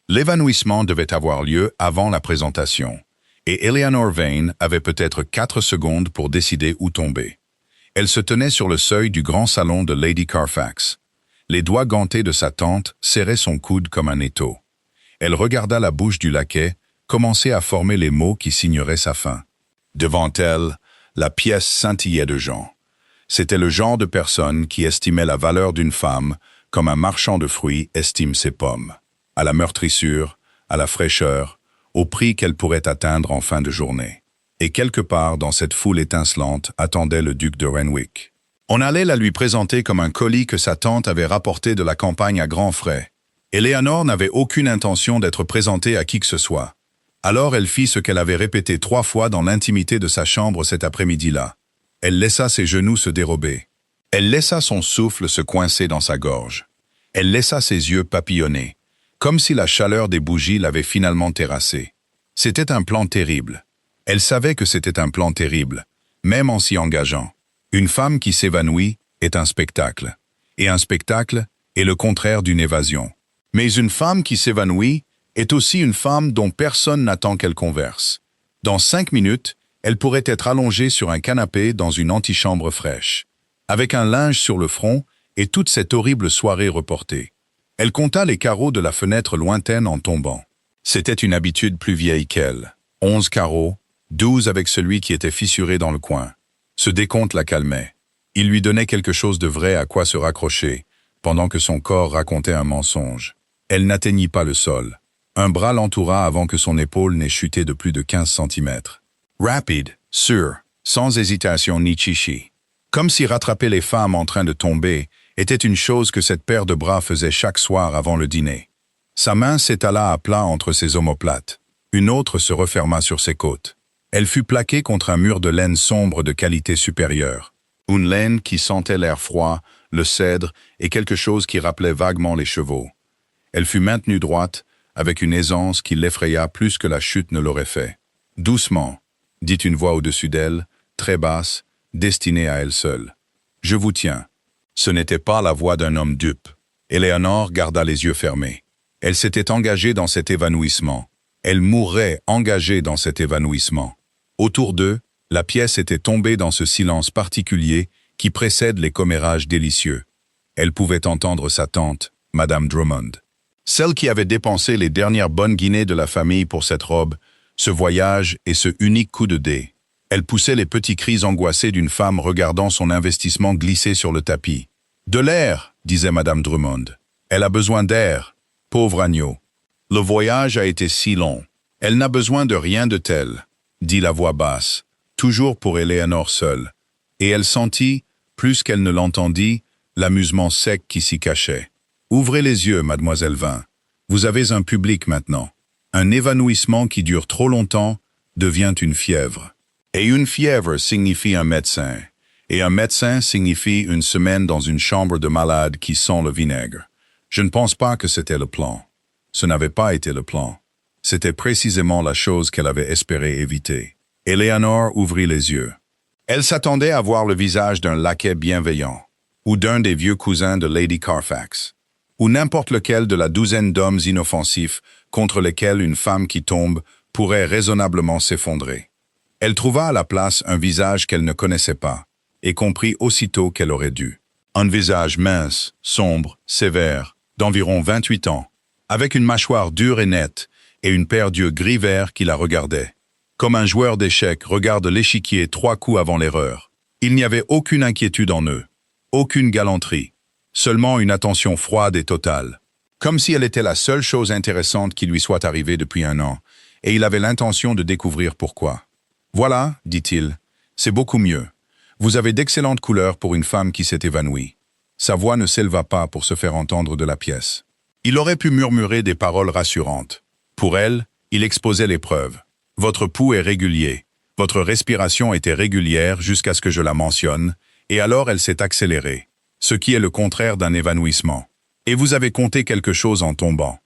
L'évanouissement devait avoir lieu avant la présentation, et Eleanor Vane avait peut-être 4 secondes pour décider où tomber. Elle se tenait sur le seuil du grand salon de Lady Carfax. Les doigts gantés de sa tante serraient son coude comme un étau. Elle regarda la bouche du laquais, commencer à former les mots qui signeraient sa fin. Devant elle, la pièce scintillait de gens. C'était le genre de personne qui estimait la valeur d'une femme comme un marchand de fruits estime ses pommes, à la meurtrissure, à la fraîcheur, au prix qu'elle pourrait atteindre en fin de journée. Et quelque part dans cette foule étincelante attendait le duc de Renwick. On allait la lui présenter comme un colis que sa tante avait rapporté de la campagne à grands frais. Eleanor n'avait aucune intention d'être présentée à qui que ce soit. Alors elle fit ce qu'elle avait répété 3 fois dans l'intimité de sa chambre cet après-midi-là. Elle laissa ses genoux se dérober. Elle laissa son souffle se coincer dans sa gorge. Elle laissa ses yeux papillonner, comme si la chaleur des bougies l'avait finalement terrassée. C'était un plan terrible. Elle savait que c'était un plan terrible, même en s'y engageant. Une femme qui s'évanouit est un spectacle. Et un spectacle est le contraire d'une évasion. Mais une femme qui s'évanouit est aussi une femme dont personne n'attend qu'elle converse. Dans 5 minutes, elle pourrait être allongée sur un canapé dans une antichambre fraîche, avec un linge sur le front et toute cette horrible soirée reportée. Elle compta les carreaux de la fenêtre lointaine en tombant. C'était une habitude plus vieille qu'elle. 11 carreaux, 12 avec celui qui était fissuré dans le coin. Ce décompte la calmait. Il lui donnait quelque chose de vrai à quoi se raccrocher, pendant que son corps racontait un mensonge. Elle n'atteignit pas le sol. Un bras l'entoura avant que son épaule n'ait chuté de plus de 15 centimètres. Rapide, sûr, sans hésitation ni chichi. Comme si rattraper les femmes en train de tomber était une chose que cette paire de bras faisait chaque soir avant le dîner. Sa main s'étala à plat entre ses omoplates. Une autre se referma sur ses côtes. Elle fut plaquée contre un mur de laine sombre de qualité supérieure. Une laine qui sentait l'air froid, le cèdre et quelque chose qui rappelait vaguement les chevaux. Elle fut maintenue droite, avec une aisance qui l'effraya plus que la chute ne l'aurait fait. « Doucement », dit une voix au-dessus d'elle, très basse, destinée à elle seule. « Je vous tiens. » Ce n'était pas la voix d'un homme dupe. Eleanor garda les yeux fermés. Elle s'était engagée dans cet évanouissement. Elle mourrait engagée dans cet évanouissement. Autour d'eux, la pièce était tombée dans ce silence particulier qui précède les commérages délicieux. Elle pouvait entendre sa tante, Madame Drummond. Celle qui avait dépensé les dernières bonnes guinées de la famille pour cette robe, ce voyage et ce unique coup de dé. Elle poussait les petits cris angoissés d'une femme regardant son investissement glisser sur le tapis. « De l'air !» disait Madame Drummond. « Elle a besoin d'air. Pauvre agneau. Le voyage a été si long. Elle n'a besoin de rien de tel, » dit la voix basse, toujours pour Eleanor seule. Et elle sentit, plus qu'elle ne l'entendit, l'amusement sec qui s'y cachait. « Ouvrez les yeux, mademoiselle Vane. Vous avez un public maintenant. Un évanouissement qui dure trop longtemps devient une fièvre. Et une fièvre signifie un médecin. Et un médecin signifie une semaine dans une chambre de malade qui sent le vinaigre. Je ne pense pas que c'était le plan. Ce n'avait pas été le plan. C'était précisément la chose qu'elle avait espéré éviter. Eleanor ouvrit les yeux. Elle s'attendait à voir le visage d'un laquais bienveillant, ou d'un des vieux cousins de Lady Carfax, ou n'importe lequel de la douzaine d'hommes inoffensifs contre lesquels une femme qui tombe pourrait raisonnablement s'effondrer. Elle trouva à la place un visage qu'elle ne connaissait pas, et comprit aussitôt qu'elle aurait dû. Un visage mince, sombre, sévère, d'environ 28 ans, avec une mâchoire dure et nette, et une paire d'yeux gris-vert qui la regardaient. Comme un joueur d'échecs regarde l'échiquier 3 coups avant l'erreur. Il n'y avait aucune inquiétude en eux, aucune galanterie, seulement une attention froide et totale. Comme si elle était la seule chose intéressante qui lui soit arrivée depuis 1 an, et il avait l'intention de découvrir pourquoi. « Voilà, dit-il, c'est beaucoup mieux. Vous avez d'excellentes couleurs pour une femme qui s'est évanouie. » Sa voix ne s'éleva pas pour se faire entendre de la pièce. Il aurait pu murmurer des paroles rassurantes. Pour elle, il exposait les preuves. « Votre pouls est régulier. Votre respiration était régulière jusqu'à ce que je la mentionne, et alors elle s'est accélérée, ce qui est le contraire d'un évanouissement. Et vous avez compté quelque chose en tombant.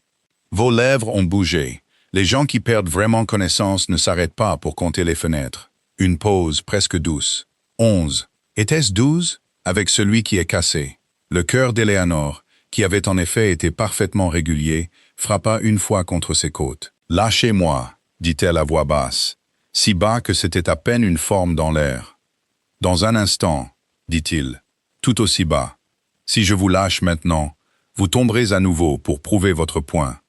Vos lèvres ont bougé. Les gens qui perdent vraiment connaissance ne s'arrêtent pas pour compter les fenêtres. Une pause presque douce. 11. Était-ce 12? Avec celui qui est cassé. Le cœur d'Eleanor, qui avait en effet été parfaitement régulier, frappa une fois contre ses côtes. « Lâchez-moi » dit-elle à voix basse, si bas que c'était à peine une forme dans l'air. « Dans un instant, dit-il, tout aussi bas. Si je vous lâche maintenant, vous tomberez à nouveau pour prouver votre point.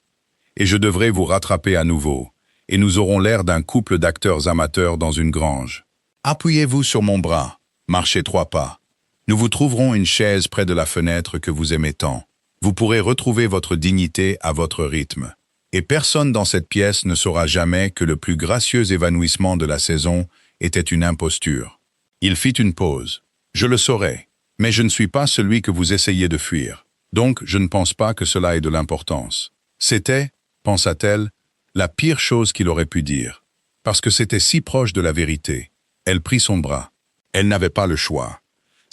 Et je devrai vous rattraper à nouveau, et nous aurons l'air d'un couple d'acteurs amateurs dans une grange. Appuyez-vous sur mon bras, marchez 3 pas. Nous vous trouverons une chaise près de la fenêtre que vous aimez tant. Vous pourrez retrouver votre dignité à votre rythme. Et personne dans cette pièce ne saura jamais que le plus gracieux évanouissement de la saison était une imposture. » Il fit une pause. « Je le saurai, mais je ne suis pas celui que vous essayez de fuir. Donc je ne pense pas que cela ait de l'importance. » C'était, pensa-t-elle, la pire chose qu'il aurait pu dire. Parce que c'était si proche de la vérité. Elle prit son bras. Elle n'avait pas le choix.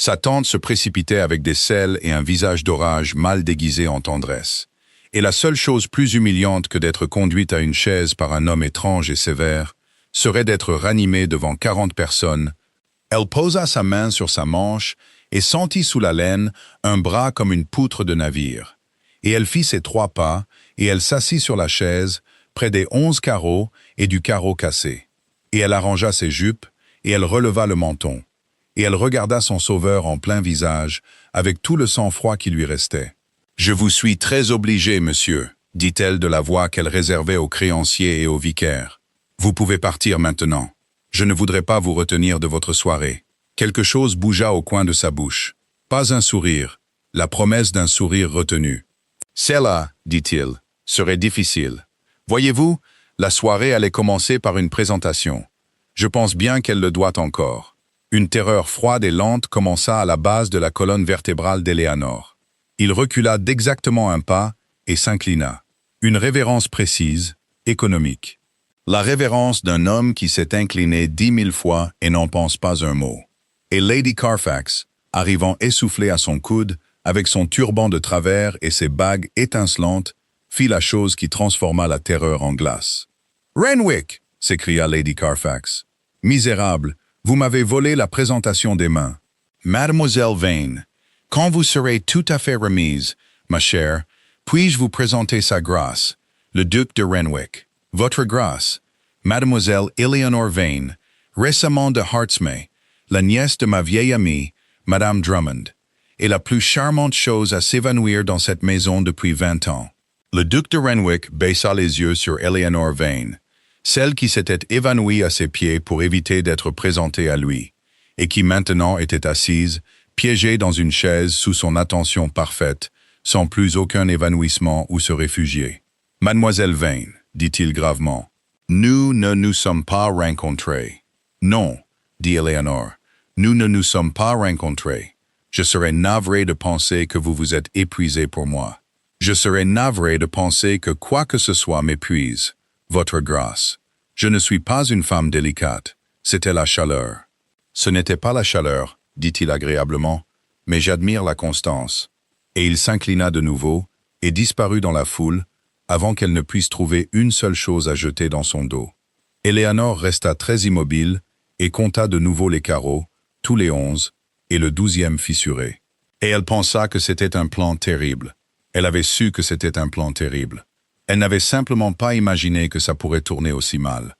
Sa tante se précipitait avec des selles et un visage d'orage mal déguisé en tendresse. Et la seule chose plus humiliante que d'être conduite à une chaise par un homme étrange et sévère serait d'être ranimée devant 40 personnes. Elle posa sa main sur sa manche et sentit sous la laine un bras comme une poutre de navire. Et elle fit ses 3 pas, et elle s'assit sur la chaise, près des 11 carreaux et du carreau cassé. Et elle arrangea ses jupes, et elle releva le menton. Et elle regarda son sauveur en plein visage, avec tout le sang-froid qui lui restait. « Je vous suis très obligée, monsieur, » dit-elle de la voix qu'elle réservait aux créanciers et aux vicaires. « Vous pouvez partir maintenant. Je ne voudrais pas vous retenir de votre soirée. » Quelque chose bougea au coin de sa bouche. Pas un sourire, la promesse d'un sourire retenu. « Cela, dit-il, serait difficile. Voyez-vous, la soirée allait commencer par une présentation. Je pense bien qu'elle le doit encore. » Une terreur froide et lente commença à la base de la colonne vertébrale d'Eleanor. Il recula d'exactement un pas et s'inclina. Une révérence précise, économique. La révérence d'un homme qui s'est incliné 10 000 fois et n'en pense pas un mot. Et Lady Carfax, arrivant essoufflée à son coude, avec son turban de travers et ses bagues étincelantes, fit la chose qui transforma la terreur en glace. « Renwick !» s'écria Lady Carfax. « Misérable, vous m'avez volé la présentation des mains. Mademoiselle Vane, quand vous serez tout à fait remise, ma chère, puis-je vous présenter sa grâce, le duc de Renwick, votre grâce, Mademoiselle Eleanor Vane, récemment de Hartsmay, la nièce de ma vieille amie, Madame Drummond, et la plus charmante chose à s'évanouir dans cette maison depuis 20 ans. » Le duc de Renwick baissa les yeux sur Eleanor Vane, celle qui s'était évanouie à ses pieds pour éviter d'être présentée à lui, et qui maintenant était assise, piégée dans une chaise sous son attention parfaite, sans plus aucun évanouissement où se réfugier. « Mademoiselle Vane, dit-il gravement, nous ne nous sommes pas rencontrés. »« Non, dit Eleanor, nous ne nous sommes pas rencontrés. Je serais navré de penser que vous vous êtes épuisé pour moi. Je serais navré de penser que quoi que ce soit m'épuise. Votre grâce. Je ne suis pas une femme délicate. C'était la chaleur. »« Ce n'était pas la chaleur, dit-il agréablement, mais j'admire la constance. » Et il s'inclina de nouveau et disparut dans la foule avant qu'elle ne puisse trouver une seule chose à jeter dans son dos. Eleanor resta très immobile et compta de nouveau les carreaux, tous les 11, et le 12e fissuré. Et elle pensa que c'était un plan terrible. Elle avait su que c'était un plan terrible. Elle n'avait simplement pas imaginé que ça pourrait tourner aussi mal.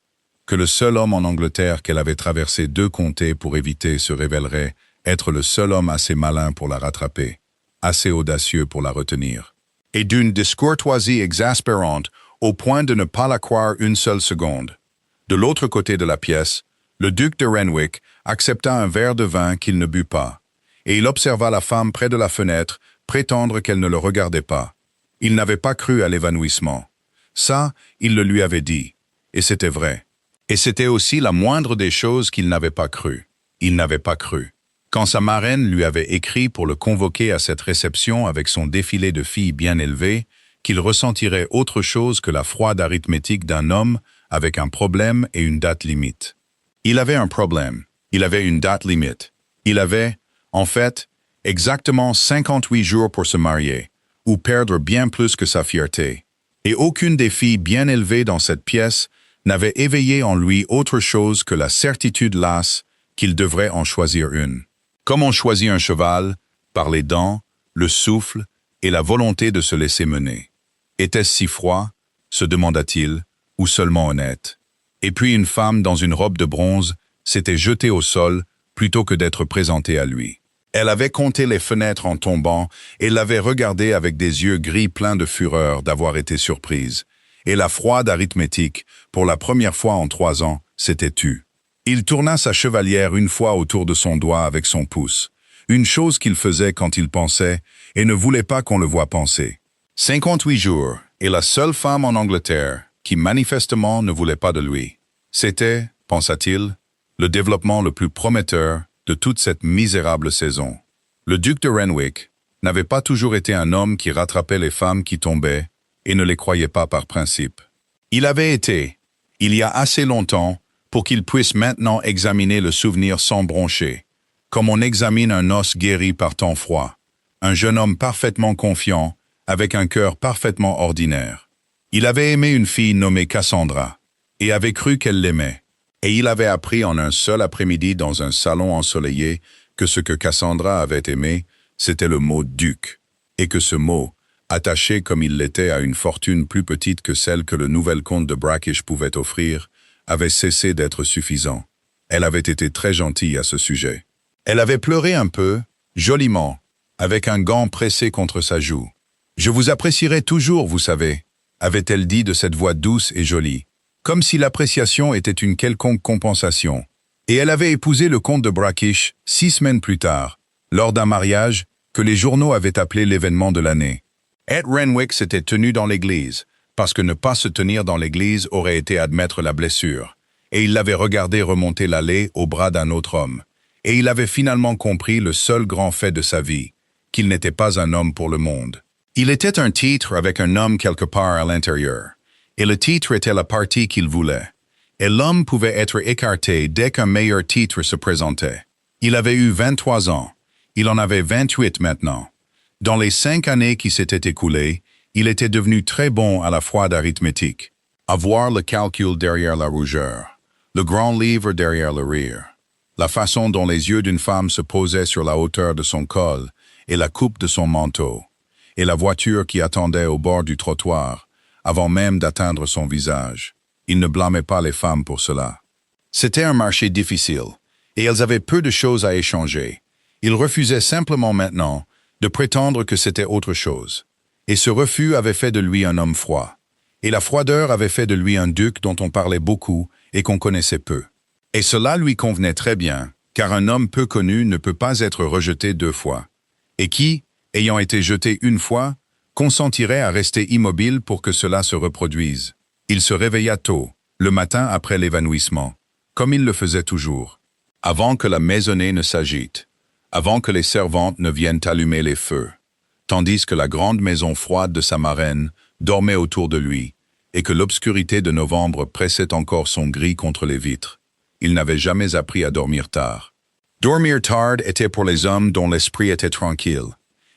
Que le seul homme en Angleterre qu'elle avait traversé 2 comtés pour éviter se révélerait être le seul homme assez malin pour la rattraper, assez audacieux pour la retenir. Et d'une discourtoisie exaspérante au point de ne pas la croire une seule seconde. De l'autre côté de la pièce, le duc de Renwick accepta un verre de vin qu'il ne but pas, et il observa la femme près de la fenêtre prétendre qu'elle ne le regardait pas. Il n'avait pas cru à l'évanouissement. Ça, il le lui avait dit, et c'était vrai. Et c'était aussi la moindre des choses qu'il n'avait pas cru. Il n'avait pas cru. Quand sa marraine lui avait écrit pour le convoquer à cette réception avec son défilé de filles bien élevées, qu'il ressentirait autre chose que la froide arithmétique d'un homme avec un problème et une date limite. Il avait un problème, il avait une date limite. Il avait, en fait, exactement 58 jours pour se marier, ou perdre bien plus que sa fierté. Et aucune des filles bien élevées dans cette pièce n'avait éveillé en lui autre chose que la certitude lasse qu'il devrait en choisir une. Comme on choisit un cheval, par les dents, le souffle et la volonté de se laisser mener. Était-ce si froid, se demanda-t-il, ou seulement honnête? Et puis une femme dans une robe de bronze s'était jetée au sol plutôt que d'être présentée à lui. Elle avait compté les fenêtres en tombant et l'avait regardé avec des yeux gris pleins de fureur d'avoir été surprise. Et la froide arithmétique, pour la première fois en 3 ans, s'était tue. Il tourna sa chevalière une fois autour de son doigt avec son pouce, une chose qu'il faisait quand il pensait et ne voulait pas qu'on le voie penser. 58 jours, et la seule femme en Angleterre qui manifestement ne voulait pas de lui. C'était, pensa-t-il, le développement le plus prometteur de toute cette misérable saison. Le duc de Renwick n'avait pas toujours été un homme qui rattrapait les femmes qui tombaient et ne les croyait pas par principe. Il avait été, il y a assez longtemps, pour qu'il puisse maintenant examiner le souvenir sans broncher, comme on examine un os guéri par temps froid, un jeune homme parfaitement confiant, avec un cœur parfaitement ordinaire. Il avait aimé une fille nommée Cassandra, et avait cru qu'elle l'aimait, et il avait appris en un seul après-midi dans un salon ensoleillé que ce que Cassandra avait aimé, c'était le mot « duc », et que ce mot, attaché comme il l'était à une fortune plus petite que celle que le nouvel comte de Brackish pouvait offrir, avait cessé d'être suffisant. Elle avait été très gentille à ce sujet. Elle avait pleuré un peu, joliment, avec un gant pressé contre sa joue. « Je vous apprécierai toujours, vous savez », avait-elle dit de cette voix douce et jolie, comme si l'appréciation était une quelconque compensation. Et elle avait épousé le comte de Brackish 6 semaines plus tard, lors d'un mariage que les journaux avaient appelé l'événement de l'année. Ed Renwick s'était tenu dans l'église, parce que ne pas se tenir dans l'église aurait été admettre la blessure, et il l'avait regardé remonter l'allée au bras d'un autre homme, et il avait finalement compris le seul grand fait de sa vie, qu'il n'était pas un homme pour le monde. Il était un titre avec un homme quelque part à l'intérieur, et le titre était la partie qu'il voulait, et l'homme pouvait être écarté dès qu'un meilleur titre se présentait. Il avait eu 23 ans, il en avait 28 maintenant. Dans les 5 années qui s'étaient écoulées, il était devenu très bon à la froide arithmétique. Avoir le calcul derrière la rougeur, le grand livre derrière le rire, la façon dont les yeux d'une femme se posaient sur la hauteur de son col et la coupe de son manteau, et la voiture qui attendait au bord du trottoir, avant même d'atteindre son visage. Il ne blâmait pas les femmes pour cela. C'était un marché difficile, et elles avaient peu de choses à échanger. Il refusait simplement maintenant de prétendre que c'était autre chose. Et ce refus avait fait de lui un homme froid. Et la froideur avait fait de lui un duc dont on parlait beaucoup et qu'on connaissait peu. Et cela lui convenait très bien, car un homme peu connu ne peut pas être rejeté 2 fois. Et qui, ayant été jeté une fois, consentirait à rester immobile pour que cela se reproduise. Il se réveilla tôt, le matin après l'évanouissement, comme il le faisait toujours, avant que la maisonnée ne s'agite, avant que les servantes ne viennent allumer les feux, tandis que la grande maison froide de sa marraine dormait autour de lui, et que l'obscurité de novembre pressait encore son gris contre les vitres. Il n'avait jamais appris à dormir tard. Dormir tard était pour les hommes dont l'esprit était tranquille,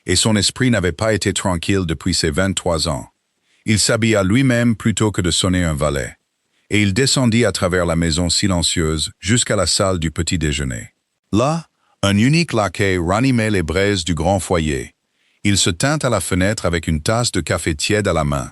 et son esprit n'avait pas été tranquille depuis ses 23 ans. Il s'habilla lui-même plutôt que de sonner un valet, et il descendit à travers la maison silencieuse jusqu'à la salle du petit déjeuner. Là, un unique laquais ranimait les braises du grand foyer. Il se tint à la fenêtre avec une tasse de café tiède à la main,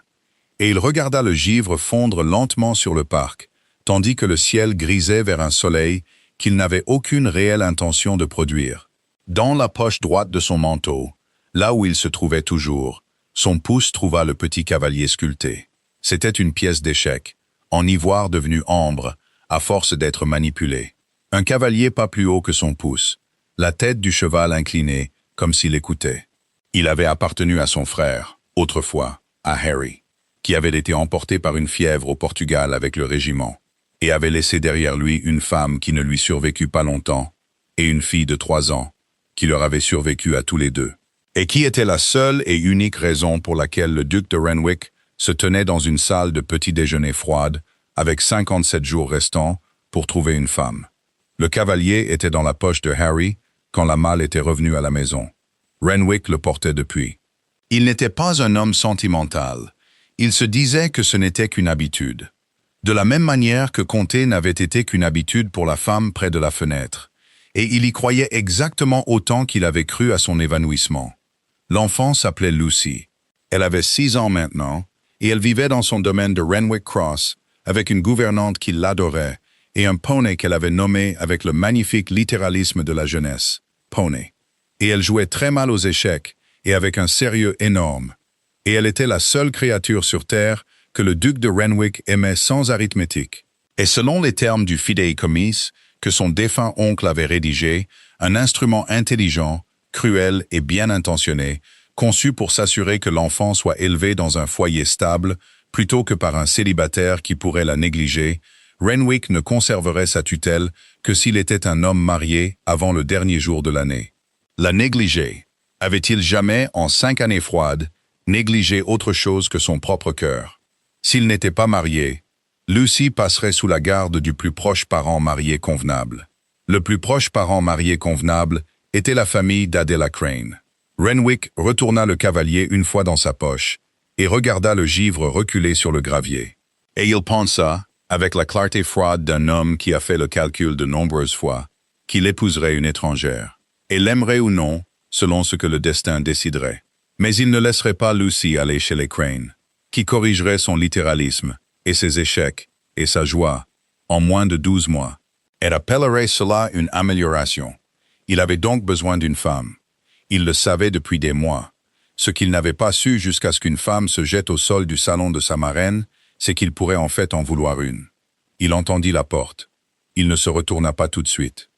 et il regarda le givre fondre lentement sur le parc, tandis que le ciel grisait vers un soleil qu'il n'avait aucune réelle intention de produire. Dans la poche droite de son manteau, là où il se trouvait toujours, son pouce trouva le petit cavalier sculpté. C'était une pièce d'échec, en ivoire devenu ambre, à force d'être manipulé. Un cavalier pas plus haut que son pouce, la tête du cheval inclinée, comme s'il écoutait. Il avait appartenu à son frère, autrefois, à Harry, qui avait été emporté par une fièvre au Portugal avec le régiment, et avait laissé derrière lui une femme qui ne lui survécut pas longtemps, et une fille de 3 ans, qui leur avait survécu à tous les deux, et qui était la seule et unique raison pour laquelle le duc de Renwick se tenait dans une salle de petit déjeuner froide, avec 57 jours restants, pour trouver une femme. Le cavalier était dans la poche de Harry quand la malle était revenue à la maison. Renwick le portait depuis. Il n'était pas un homme sentimental. Il se disait que ce n'était qu'une habitude. De la même manière que compter n'avait été qu'une habitude pour la femme près de la fenêtre. Et il y croyait exactement autant qu'il avait cru à son évanouissement. L'enfant s'appelait Lucy. Elle avait 6 ans maintenant, et elle vivait dans son domaine de Renwick Cross, avec une gouvernante qui l'adorait, et un poney qu'elle avait nommé avec le magnifique littéralisme de la jeunesse, Poney. Et elle jouait très mal aux échecs, et avec un sérieux énorme. Et elle était la seule créature sur Terre que le duc de Renwick aimait sans arithmétique. Et selon les termes du fidéicommis que son défunt oncle avait rédigé, un instrument intelligent, cruel et bien intentionné, conçu pour s'assurer que l'enfant soit élevé dans un foyer stable, plutôt que par un célibataire qui pourrait la négliger, Renwick ne conserverait sa tutelle que s'il était un homme marié avant le dernier jour de l'année. La négliger. Avait-il jamais, en 5 années froides, négligé autre chose que son propre cœur? S'il n'était pas marié, Lucy passerait sous la garde du plus proche parent marié convenable. Le plus proche parent marié convenable était la famille d'Adela Crane. Renwick retourna le cavalier une fois dans sa poche et regarda le givre reculer sur le gravier. Et il pensa, avec la clarté froide d'un homme qui a fait le calcul de nombreuses fois, qu'il épouserait une étrangère, et l'aimerait ou non, selon ce que le destin déciderait. Mais il ne laisserait pas Lucy aller chez les Crane, qui corrigerait son littéralisme, et ses échecs, et sa joie, en moins de 12 mois. Elle appellerait cela une amélioration. Il avait donc besoin d'une femme. Il le savait depuis des mois. Ce qu'il n'avait pas su jusqu'à ce qu'une femme se jette au sol du salon de sa marraine, c'est qu'il pourrait en fait en vouloir une. Il entendit la porte. Il ne se retourna pas tout de suite.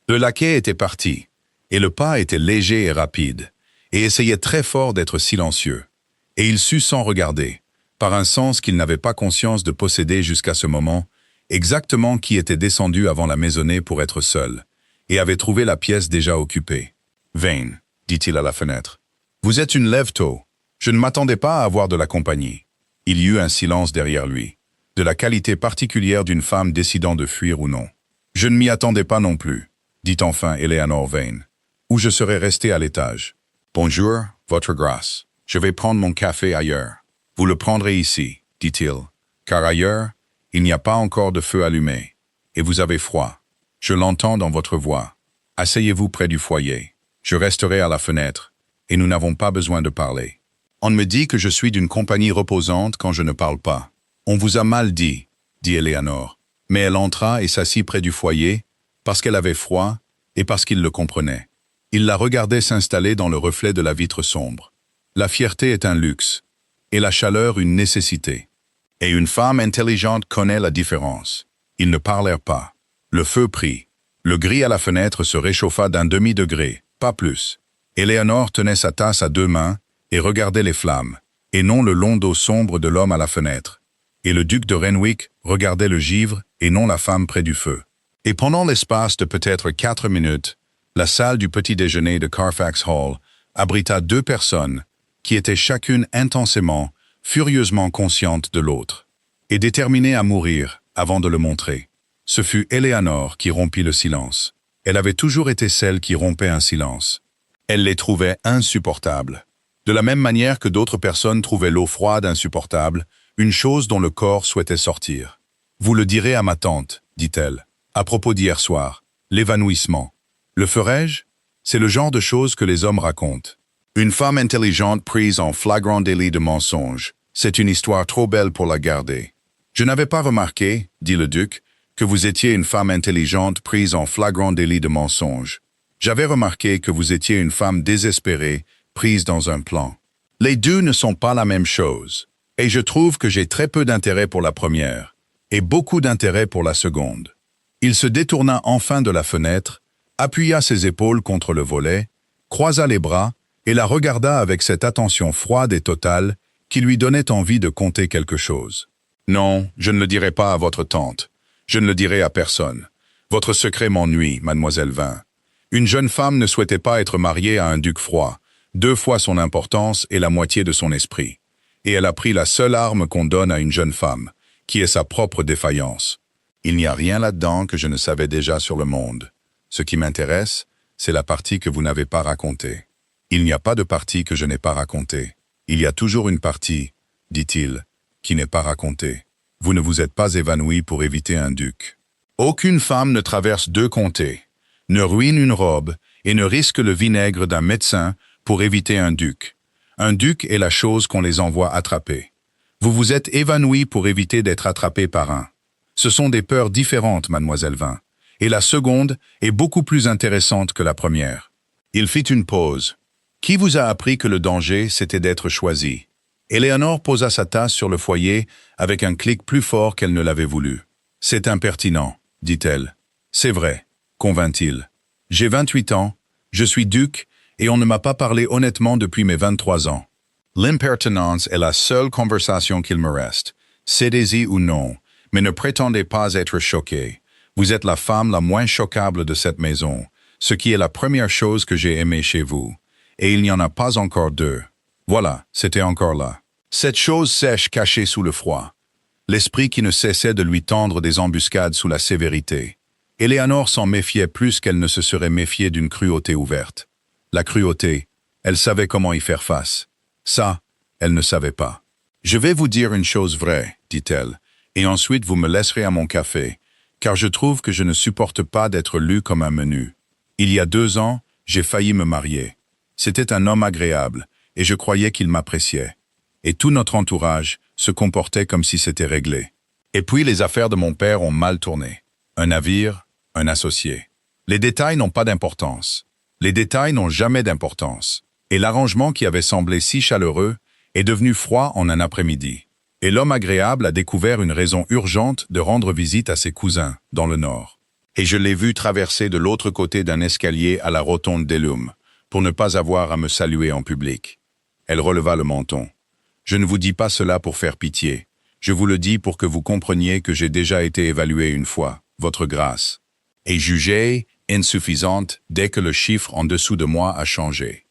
Le laquais était parti, et le pas était léger et rapide, et essayait très fort d'être silencieux. Et il sut sans regarder, par un sens qu'il n'avait pas conscience de posséder jusqu'à ce moment, exactement qui était descendu avant la maisonnée pour être seul, et avait trouvé la pièce déjà occupée. « Vane, dit-il à la fenêtre, vous êtes une lève-tôt. Je ne m'attendais pas à avoir de la compagnie. » Il y eut un silence derrière lui, de la qualité particulière d'une femme décidant de fuir ou non. « Je ne m'y attendais pas non plus, dit enfin Eleanor Vane, ou je serais resté à l'étage. Bonjour, votre grâce. Je vais prendre mon café ailleurs. Vous le prendrez ici, dit-il, car ailleurs, il n'y a pas encore de feu allumé, et vous avez froid. Je l'entends dans votre voix. Asseyez-vous près du foyer. Je resterai à la fenêtre, et nous n'avons pas besoin de parler. On me dit que je suis d'une compagnie reposante quand je ne parle pas. On vous a mal dit Eleanor, mais elle entra et s'assit près du foyer, parce qu'elle avait froid et parce qu'il le comprenait. Il la regardait s'installer dans le reflet de la vitre sombre. La fierté est un luxe, et la chaleur une nécessité. Et une femme intelligente connaît la différence. Ils ne parlèrent pas. Le feu prit. Le gris à la fenêtre se réchauffa d'un demi-degré, pas plus. Eleanor tenait sa tasse à 2 mains et regardait les flammes, et non le long dos sombre de l'homme à la fenêtre. Et le duc de Renwick regardait le givre et non la femme près du feu. Et pendant l'espace de peut-être 4 minutes, la salle du petit déjeuner de Carfax Hall abrita 2 personnes qui étaient chacune intensément, furieusement conscientes de l'autre, et déterminées à mourir avant de le montrer. Ce fut Eleanor qui rompit le silence. Elle avait toujours été celle qui rompait un silence. Elle les trouvait insupportables. De la même manière que d'autres personnes trouvaient l'eau froide insupportable, une chose dont le corps souhaitait sortir. « Vous le direz à ma tante, dit-elle, à propos d'hier soir, l'évanouissement. Le ferai-je? C'est le genre de choses que les hommes racontent. Une femme intelligente prise en flagrant délit de mensonge, c'est une histoire trop belle pour la garder. Je n'avais pas remarqué, dit le duc, que vous étiez une femme intelligente prise en flagrant délit de mensonge. J'avais remarqué que vous étiez une femme désespérée, prise dans un plan. Les deux ne sont pas la même chose, et je trouve que j'ai très peu d'intérêt pour la première, et beaucoup d'intérêt pour la seconde. » Il se détourna enfin de la fenêtre, appuya ses épaules contre le volet, croisa les bras et la regarda avec cette attention froide et totale qui lui donnait envie de conter quelque chose. « Non, je ne le dirai pas à votre tante. Je ne le dirai à personne. Votre secret m'ennuie, mademoiselle Vane. Une jeune femme ne souhaitait pas être mariée à un duc froid, 2 fois son importance et la moitié de son esprit. Et elle a pris la seule arme qu'on donne à une jeune femme, qui est sa propre défaillance. Il n'y a rien là-dedans que je ne savais déjà sur le monde. Ce qui m'intéresse, c'est la partie que vous n'avez pas racontée. Il n'y a pas de partie que je n'ai pas racontée. Il y a toujours une partie, dit-il, qui n'est pas racontée. Vous ne vous êtes pas évanoui pour éviter un duc. Aucune femme ne traverse 2 comtés, ne ruine une robe et ne risque le vinaigre d'un médecin pour éviter un duc. Un duc est la chose qu'on les envoie attraper. Vous vous êtes évanoui pour éviter d'être attrapé par un. Ce sont des peurs différentes, mademoiselle Vin. Et la seconde est beaucoup plus intéressante que la première. Il fit une pause. Qui vous a appris que le danger, c'était d'être choisi? Éléonore posa sa tasse sur le foyer avec un clic plus fort qu'elle ne l'avait voulu. C'est impertinent, dit-elle. C'est vrai, convint-il. J'ai 28 ans, je suis duc, et on ne m'a pas parlé honnêtement depuis mes 23 ans. L'impertinence est la seule conversation qu'il me reste. Cédez-y ou non, mais ne prétendez pas être choqué. Vous êtes la femme la moins choquable de cette maison, ce qui est la première chose que j'ai aimée chez vous. Et il n'y en a pas encore deux. Voilà, c'était encore là. Cette chose sèche cachée sous le froid. L'esprit qui ne cessait de lui tendre des embuscades sous la sévérité. Éléonore s'en méfiait plus qu'elle ne se serait méfiée d'une cruauté ouverte. La cruauté, elle savait comment y faire face. Ça, elle ne savait pas. « Je vais vous dire une chose vraie, dit-elle, et ensuite vous me laisserez à mon café, car je trouve que je ne supporte pas d'être lu comme un menu. Il y a 2 ans, j'ai failli me marier. C'était un homme agréable, et je croyais qu'il m'appréciait. Et tout notre entourage se comportait comme si c'était réglé. Et puis les affaires de mon père ont mal tourné. Un navire, un associé. Les détails n'ont pas d'importance. Les détails n'ont jamais d'importance. Et l'arrangement qui avait semblé si chaleureux est devenu froid en un après-midi. Et l'homme agréable a découvert une raison urgente de rendre visite à ses cousins, dans le nord. Et je l'ai vu traverser de l'autre côté d'un escalier à la rotonde d'Elum, pour ne pas avoir à me saluer en public. Elle releva le menton. Je ne vous dis pas cela pour faire pitié. Je vous le dis pour que vous compreniez que j'ai déjà été évalué une fois, votre grâce. Et jugée insuffisante dès que le chiffre en dessous de moi a changé.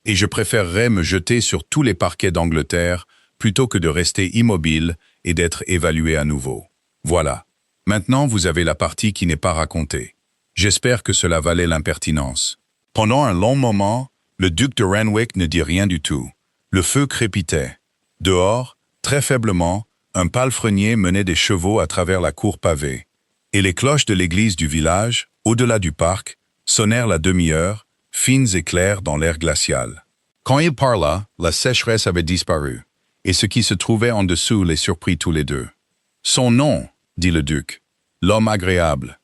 Et je préférerais me jeter sur tous les parquets d'Angleterre plutôt que de rester immobile et d'être évalué à nouveau. Voilà. Maintenant, vous avez la partie qui n'est pas racontée. J'espère que cela valait l'impertinence. Pendant un long moment, le duc de Renwick ne dit rien du tout. Le feu crépitait. Dehors, très faiblement, un palefrenier menait des chevaux à travers la cour pavée. Et les cloches de l'église du village, au-delà du parc, sonnèrent la demi-heure, fines et claires dans l'air glacial. Quand il parla, la sécheresse avait disparu, et ce qui se trouvait en dessous les surprit tous les deux. « Son nom, dit le duc, l'homme agréable.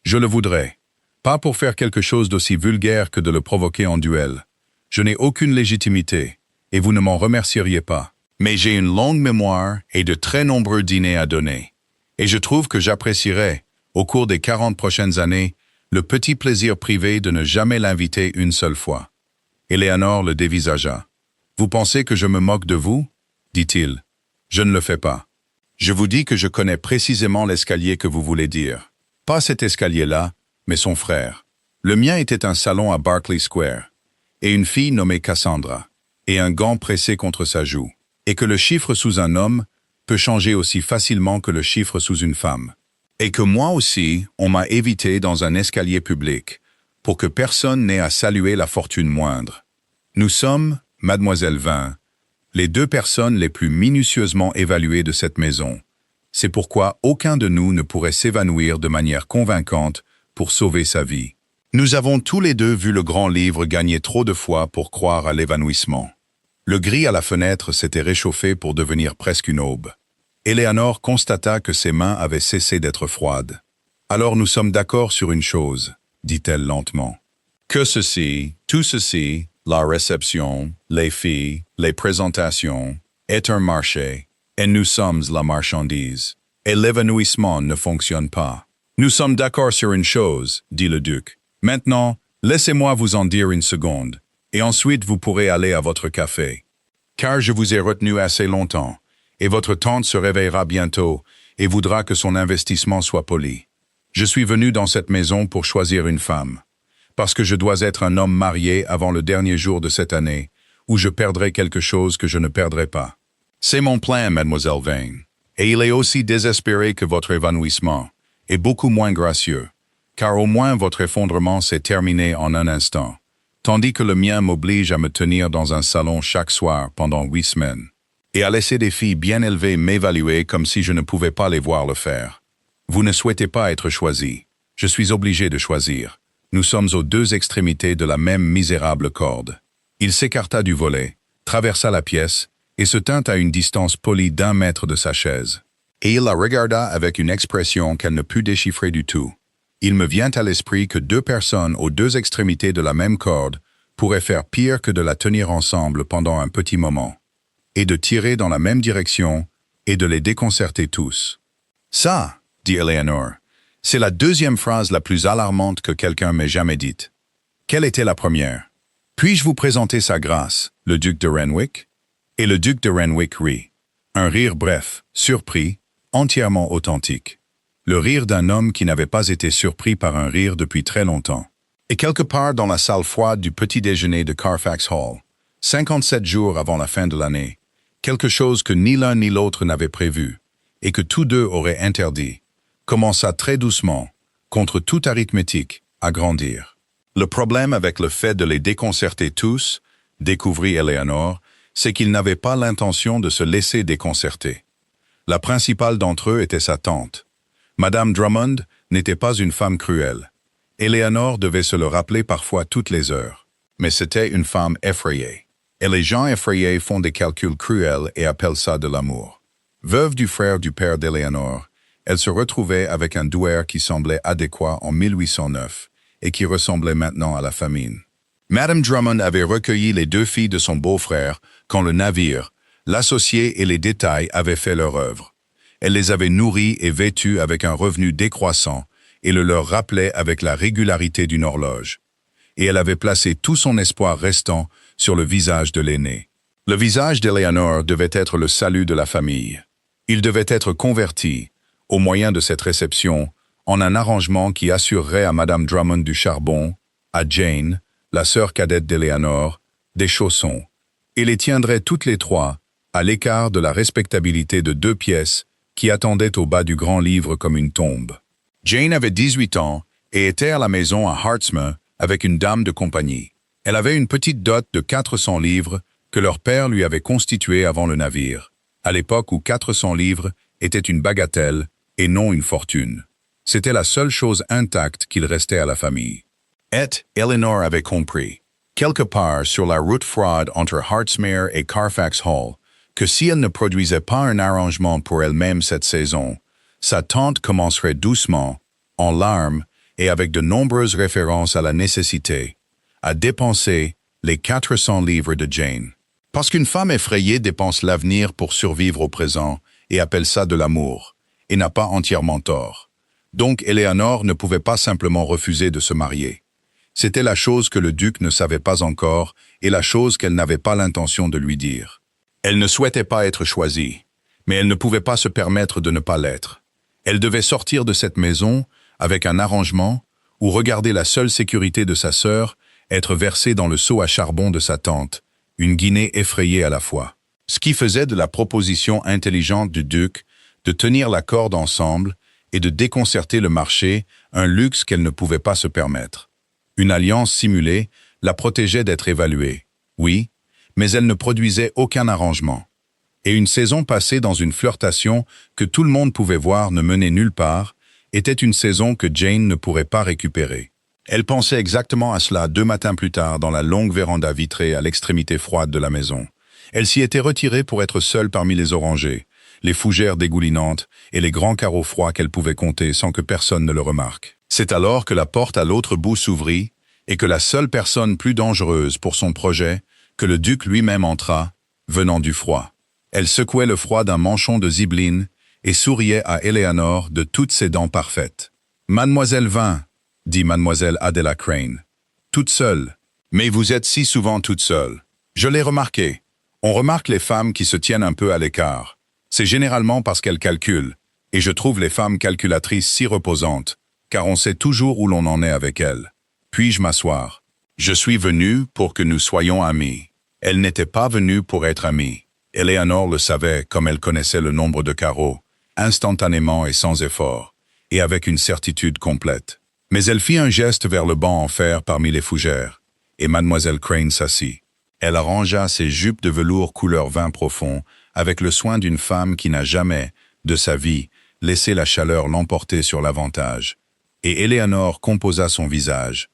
Je le voudrais. Pas pour faire quelque chose d'aussi vulgaire que de le provoquer en duel. Je n'ai aucune légitimité, et vous ne m'en remercieriez pas. Mais j'ai une longue mémoire et de très nombreux dîners à donner. Et je trouve que j'apprécierais, au cours des 40 prochaines années, le petit plaisir privé de ne jamais l'inviter une seule fois. » Éléonore le dévisagea. « Vous pensez que je me moque de vous ?» dit-il. « Je ne le fais pas. Je vous dis que je connais précisément l'escalier que vous voulez dire. Pas cet escalier-là, mais son frère. Le mien était un salon à Berkeley Square, et une fille nommée Cassandra, et un gant pressé contre sa joue. Et que le chiffre sous un homme peut changer aussi facilement que le chiffre sous une femme. Et que moi aussi, on m'a évité dans un escalier public, pour que personne n'ait à saluer la fortune moindre. Nous sommes, mademoiselle Vin, les 2 personnes les plus minutieusement évaluées de cette maison. C'est pourquoi aucun de nous ne pourrait s'évanouir de manière convaincante pour sauver sa vie. Nous avons tous les 2 vu le grand livre gagner trop de fois pour croire à l'évanouissement. Le gris à la fenêtre s'était réchauffé pour devenir presque une aube. Éléonore constata que ses mains avaient cessé d'être froides. « Alors nous sommes d'accord sur une chose, » dit-elle lentement. « Que ceci, tout ceci, la réception, les filles, les présentations, est un marché, et nous sommes la marchandise. Et l'évanouissement ne fonctionne pas. Nous sommes d'accord sur une chose, dit le duc. Maintenant, laissez-moi vous en dire une seconde. Et ensuite vous pourrez aller à votre café. Car je vous ai retenu assez longtemps, et votre tante se réveillera bientôt et voudra que son investissement soit poli. Je suis venu dans cette maison pour choisir une femme, parce que je dois être un homme marié avant le dernier jour de cette année, où je perdrai quelque chose que je ne perdrai pas. C'est mon plan, mademoiselle Vane, et il est aussi désespéré que votre évanouissement, et beaucoup moins gracieux, car au moins votre effondrement s'est terminé en un instant. Tandis que le mien m'oblige à me tenir dans un salon chaque soir pendant 8 semaines, et à laisser des filles bien élevées m'évaluer comme si je ne pouvais pas les voir le faire. Vous ne souhaitez pas être choisi. Je suis obligé de choisir. Nous sommes aux 2 extrémités de la même misérable corde. Il s'écarta du volet, traversa la pièce, et se tint à une distance polie d'1 mètre de sa chaise. Et il la regarda avec une expression qu'elle ne put déchiffrer du tout. Il me vient à l'esprit que 2 personnes aux 2 extrémités de la même corde pourraient faire pire que de la tenir ensemble pendant un petit moment, et de tirer dans la même direction et de les déconcerter tous. « Ça, dit Eleanor, c'est la 2e phrase la plus alarmante que quelqu'un m'ait jamais dite. Quelle était la première? Puis-je vous présenter sa grâce, le duc de Renwick? » Et le duc de Renwick rit. Un rire bref, surpris, entièrement authentique. Le rire d'un homme qui n'avait pas été surpris par un rire depuis très longtemps. Et quelque part dans la salle froide du petit déjeuner de Carfax Hall, 57 jours avant la fin de l'année, quelque chose que ni l'un ni l'autre n'avaient prévu, et que tous deux auraient interdit, commença très doucement, contre toute arithmétique, à grandir. Le problème avec le fait de les déconcerter tous, découvrit Eleanor, c'est qu'ils n'avaient pas l'intention de se laisser déconcerter. La principale d'entre eux était sa tante. Madame Drummond n'était pas une femme cruelle. Eleanor devait se le rappeler parfois toutes les heures. Mais c'était une femme effrayée. Et les gens effrayés font des calculs cruels et appellent ça de l'amour. Veuve du frère du père d'Eleanor, elle se retrouvait avec un douaire qui semblait adéquat en 1809 et qui ressemblait maintenant à la famine. Madame Drummond avait recueilli les 2 filles de son beau-frère quand le navire, l'associé et les détails avaient fait leur œuvre. Elle les avait nourries et vêtues avec un revenu décroissant et le leur rappelait avec la régularité d'une horloge. Et elle avait placé tout son espoir restant sur le visage de l'aîné. Le visage d'Eleanor devait être le salut de la famille. Il devait être converti, au moyen de cette réception, en un arrangement qui assurerait à Madame Drummond du charbon, à Jane, la sœur cadette d'Eleanor, des chaussons, et les tiendrait toutes les 3, à l'écart de la respectabilité de 2 pièces qui attendaient au bas du grand livre comme une tombe. Jane avait 18 ans et était à la maison à Hartsmere avec une dame de compagnie. Elle avait une petite dot de 400 livres que leur père lui avait constituée avant le navire, à l'époque où 400 livres était une bagatelle et non une fortune. C'était la seule chose intacte qu'il restait à la famille. Et Eleanor avait compris, quelque part sur la route froide entre Hartsmere et Carfax Hall, que si elle ne produisait pas un arrangement pour elle-même cette saison, sa tante commencerait doucement, en larmes et avec de nombreuses références à la nécessité, à dépenser les 400 livres de Jane. Parce qu'une femme effrayée dépense l'avenir pour survivre au présent et appelle ça de l'amour, et n'a pas entièrement tort. Donc Eleanor ne pouvait pas simplement refuser de se marier. C'était la chose que le duc ne savait pas encore et la chose qu'elle n'avait pas l'intention de lui dire. Elle ne souhaitait pas être choisie, mais elle ne pouvait pas se permettre de ne pas l'être. Elle devait sortir de cette maison avec un arrangement ou regarder la seule sécurité de sa sœur être versée dans le seau à charbon de sa tante, une Guinée effrayée à la fois. Ce qui faisait de la proposition intelligente du duc de tenir la corde ensemble et de déconcerter le marché un luxe qu'elle ne pouvait pas se permettre. Une alliance simulée la protégeait d'être évaluée, oui, mais elle ne produisait aucun arrangement. Et une saison passée dans une flirtation que tout le monde pouvait voir ne menait nulle part, était une saison que Jane ne pourrait pas récupérer. Elle pensait exactement à cela 2 matins plus tard dans la longue véranda vitrée à l'extrémité froide de la maison. Elle s'y était retirée pour être seule parmi les orangers, les fougères dégoulinantes et les grands carreaux froids qu'elle pouvait compter sans que personne ne le remarque. C'est alors que la porte à l'autre bout s'ouvrit et que la seule personne plus dangereuse pour son projet, que le duc lui-même entra, venant du froid. Elle secouait le froid d'un manchon de zibeline et souriait à Eleanor de toutes ses dents parfaites. « Mademoiselle vint, dit mademoiselle Adela Crane. « Toute seule. Mais vous êtes si souvent toute seule. Je l'ai remarqué. On remarque les femmes qui se tiennent un peu à l'écart. C'est généralement parce qu'elles calculent, et je trouve les femmes calculatrices si reposantes, car on sait toujours où l'on en est avec elles. Puis-je m'asseoir? Je suis venu pour que nous soyons amis. Elle n'était pas venue pour être amie. Eleanor le savait comme elle connaissait le nombre de carreaux, instantanément et sans effort, et avec une certitude complète. Mais elle fit un geste vers le banc en fer parmi les fougères, et mademoiselle Crane s'assit. Elle arrangea ses jupes de velours couleur vin profond avec le soin d'une femme qui n'a jamais, de sa vie, laissé la chaleur l'emporter sur l'avantage. Et Eleanor composa son visage,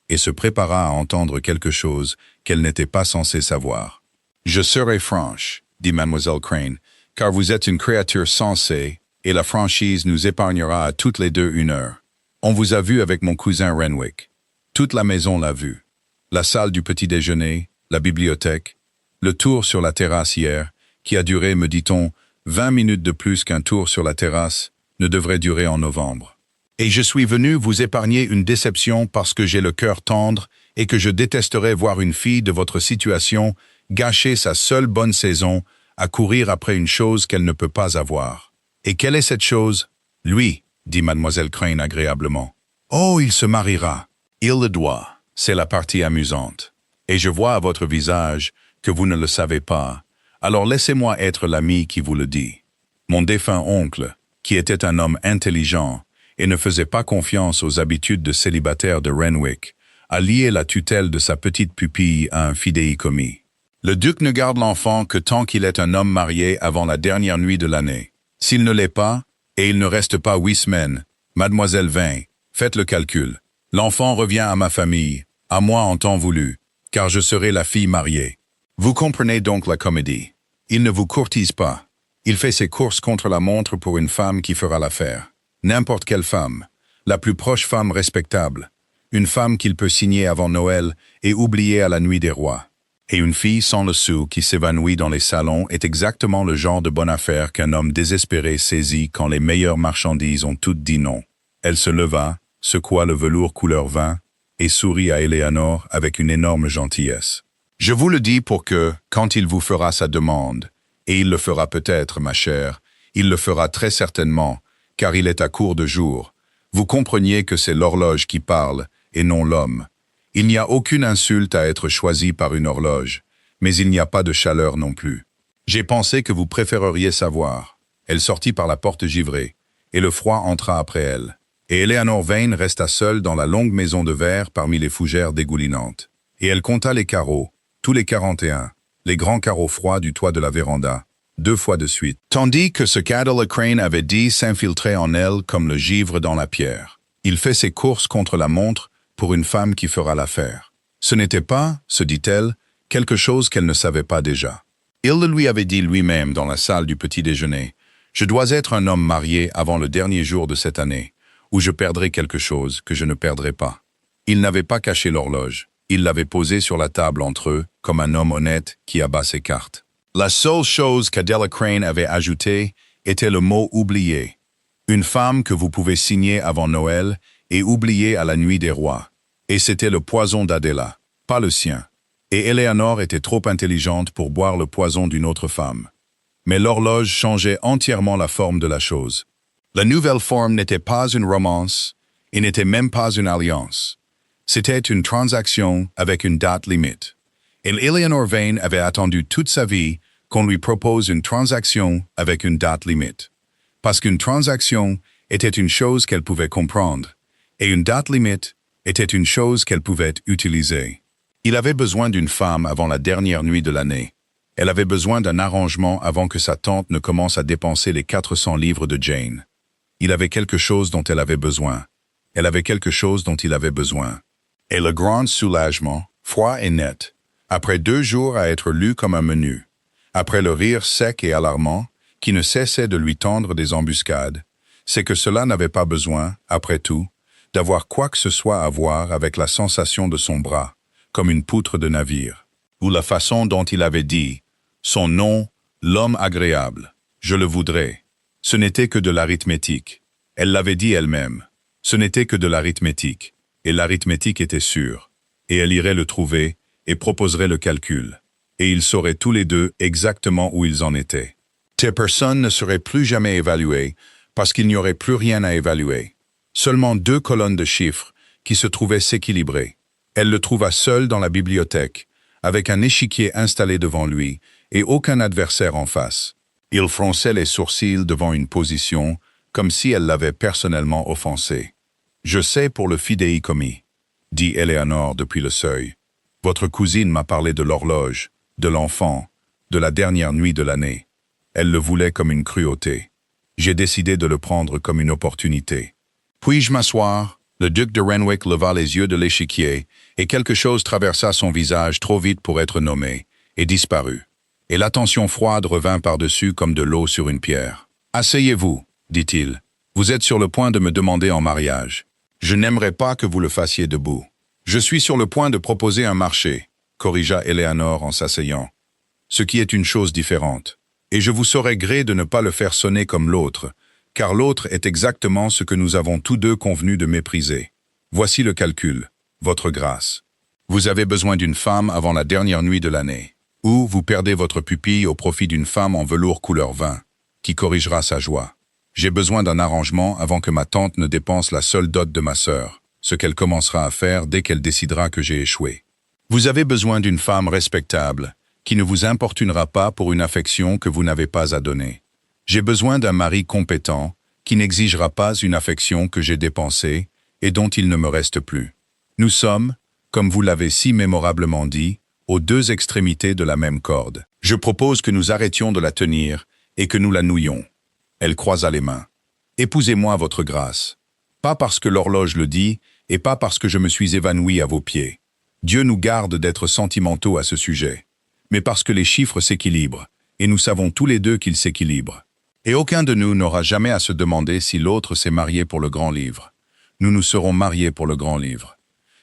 et se prépara à entendre quelque chose qu'elle n'était pas censée savoir. « Je serai franche. dit Mademoiselle Crane, car vous êtes une créature sensée, et la franchise nous épargnera à toutes les deux 1 heure. On vous a vu avec mon cousin Renwick. Toute la maison l'a vu. La salle du petit déjeuner, la bibliothèque, le tour sur la terrasse hier, qui a duré, me dit-on, 20 minutes de plus qu'un tour sur la terrasse, ne devrait durer en novembre. Et je suis venu vous épargner une déception parce que j'ai le cœur tendre et que je détesterais voir une fille de votre situation gâcher sa seule bonne saison à courir après une chose qu'elle ne peut pas avoir. Et quelle est cette chose? Lui, dit Mademoiselle Crane agréablement. Oh, il se mariera. Il le doit. C'est la partie amusante. Et je vois à votre visage que vous ne le savez pas. Alors laissez-moi être l'ami qui vous le dit. Mon défunt oncle, qui était un homme intelligent et ne faisait pas confiance aux habitudes de célibataire de Renwick, a lié la tutelle de sa petite pupille à un fidéicommis. Le duc ne garde l'enfant que tant qu'il est un homme marié avant la dernière nuit de l'année. S'il ne l'est pas, et il ne reste pas 8 semaines, Mademoiselle Vane, faites le calcul. L'enfant revient à ma famille, à moi en temps voulu, car je serai la fille mariée. Vous comprenez donc la comédie. Il ne vous courtise pas. Il fait ses courses contre la montre pour une femme qui fera l'affaire. N'importe quelle femme. La plus proche femme respectable. Une femme qu'il peut signer avant Noël et oublier à la nuit des rois. Et une fille sans le sou qui s'évanouit dans les salons est exactement le genre de bonne affaire qu'un homme désespéré saisit quand les meilleures marchandises ont toutes dit non. Elle se leva, secoua le velours couleur vin et sourit à Éléanore avec une énorme gentillesse. Je vous le dis pour que, quand il vous fera sa demande, et il le fera peut-être, ma chère, il le fera très certainement, car il est à court de jours, vous compreniez que c'est l'horloge qui parle et non l'homme. Il n'y a aucune insulte à être choisie par une horloge, mais il n'y a pas de chaleur non plus. J'ai pensé que vous préféreriez savoir. Elle sortit par la porte givrée, et le froid entra après elle. Et Eleanor Vane resta seule dans la longue maison de verre parmi les fougères dégoulinantes. Et elle compta les carreaux, tous les 41, les grands carreaux froids du toit de la véranda, 2 fois de suite, tandis que ce qu'Adela Crane avait dit s'infiltrait en elle comme le givre dans la pierre. Il fait ses courses contre la montre pour une femme qui fera l'affaire. Ce n'était pas, se dit-elle, quelque chose qu'elle ne savait pas déjà. Il le lui avait dit lui-même dans la salle du petit déjeuner. Je dois être un homme marié avant le dernier jour de cette année, où je perdrai quelque chose que je ne perdrai pas. Il n'avait pas caché l'horloge. Il l'avait posée sur la table entre eux, comme un homme honnête qui abat ses cartes. La seule chose qu'Adela Crane avait ajoutée était le mot « oublié ». Une femme que vous pouvez signer avant Noël et oublier à la nuit des rois. Et c'était le poison d'Adela, pas le sien. Et Éléanore était trop intelligente pour boire le poison d'une autre femme. Mais l'horloge changeait entièrement la forme de la chose. La nouvelle forme n'était pas une romance et n'était même pas une alliance. C'était une transaction avec une date limite. Et Eleanor Vane avait attendu toute sa vie qu'on lui propose une transaction avec une date limite. Parce qu'une transaction était une chose qu'elle pouvait comprendre, et une date limite était une chose qu'elle pouvait utiliser. Il avait besoin d'une femme avant la dernière nuit de l'année. Elle avait besoin d'un arrangement avant que sa tante ne commence à dépenser les 400 livres de Jane. Il avait quelque chose dont elle avait besoin. Elle avait quelque chose dont il avait besoin. Et le grand soulagement, froid et net, après 2 jours à être lu comme un menu, après le rire sec et alarmant qui ne cessait de lui tendre des embuscades, c'est que cela n'avait pas besoin, après tout, d'avoir quoi que ce soit à voir avec la sensation de son bras, comme une poutre de navire, ou la façon dont il avait dit, son nom, l'homme agréable, je le voudrais. Ce n'était que de l'arithmétique. Elle l'avait dit elle-même. Ce n'était que de l'arithmétique, et l'arithmétique était sûre, et elle irait le trouver et proposerait le calcul, et ils sauraient tous les deux exactement où ils en étaient. Ces personnes ne seraient plus jamais évaluées parce qu'il n'y aurait plus rien à évaluer. Seulement 2 colonnes de chiffres qui se trouvaient s'équilibrer. Elle le trouva seul dans la bibliothèque, avec un échiquier installé devant lui et aucun adversaire en face. Il fronçait les sourcils devant une position comme si elle l'avait personnellement offensé. « Je sais pour le fidéicommis, » dit Éléanore depuis le seuil. « Votre cousine m'a parlé de l'horloge, de l'enfant, de la dernière nuit de l'année. Elle le voulait comme une cruauté. J'ai décidé de le prendre comme une opportunité. Puis-je m'asseoir ?» Le duc de Renwick leva les yeux de l'échiquier, et quelque chose traversa son visage trop vite pour être nommé, et disparut. et l'attention froide revint par-dessus comme de l'eau sur une pierre. « Asseyez-vous, dit-il. Vous êtes sur le point de me demander en mariage. Je n'aimerais pas que vous le fassiez debout. Je suis sur le point de proposer un marché, corrigea Eleanor en s'asseyant. Ce qui est une chose différente. Et je vous saurais gré de ne pas le faire sonner comme l'autre, car l'autre est exactement ce que nous avons tous deux convenu de mépriser. Voici le calcul, votre grâce. Vous avez besoin d'une femme avant la dernière nuit de l'année, ou vous perdez votre pupille au profit d'une femme en velours couleur vin, qui corrigera sa joie. J'ai besoin d'un arrangement avant que ma tante ne dépense la seule dot de ma sœur, ce qu'elle commencera à faire dès qu'elle décidera que j'ai échoué. Vous avez besoin d'une femme respectable, qui ne vous importunera pas pour une affection que vous n'avez pas à donner. J'ai besoin d'un mari compétent, qui n'exigera pas une affection que j'ai dépensée et dont il ne me reste plus. Nous sommes, comme vous l'avez si mémorablement dit, aux deux extrémités de la même corde. Je propose que nous arrêtions de la tenir et que nous la nouions. Elle croisa les mains. Épousez-moi, votre grâce. Pas parce que l'horloge le dit, et pas parce que je me suis évanoui à vos pieds. Dieu nous garde d'être sentimentaux à ce sujet. Mais parce que les chiffres s'équilibrent, et nous savons tous les deux qu'ils s'équilibrent. Et aucun de nous n'aura jamais à se demander si l'autre s'est marié pour le grand livre. Nous nous serons mariés pour le grand livre.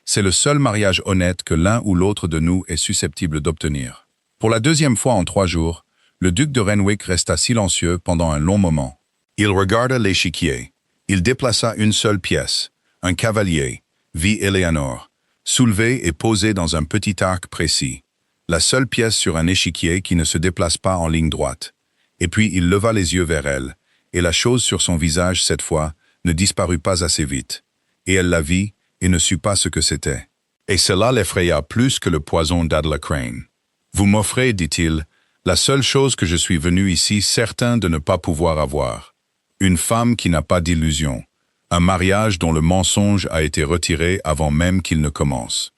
C'est le seul mariage honnête que l'un ou l'autre de nous est susceptible d'obtenir. Pour la deuxième fois en 3 jours, le duc de Renwick resta silencieux pendant un long moment. Il regarda l'échiquier. Il déplaça une seule pièce. Un cavalier, vit Eleanor, soulevé et posé dans un petit arc précis. La seule pièce sur un échiquier qui ne se déplace pas en ligne droite. Et puis il leva les yeux vers elle, et la chose sur son visage, cette fois, ne disparut pas assez vite. Et elle la vit, et ne sut pas ce que c'était. Et cela l'effraya plus que le poison d'Adela Crane. « Vous m'offrez, dit-il, la seule chose que je suis venu ici certain de ne pas pouvoir avoir. Une femme qui n'a pas d'illusion. Un mariage dont le mensonge a été retiré avant même qu'il ne commence. »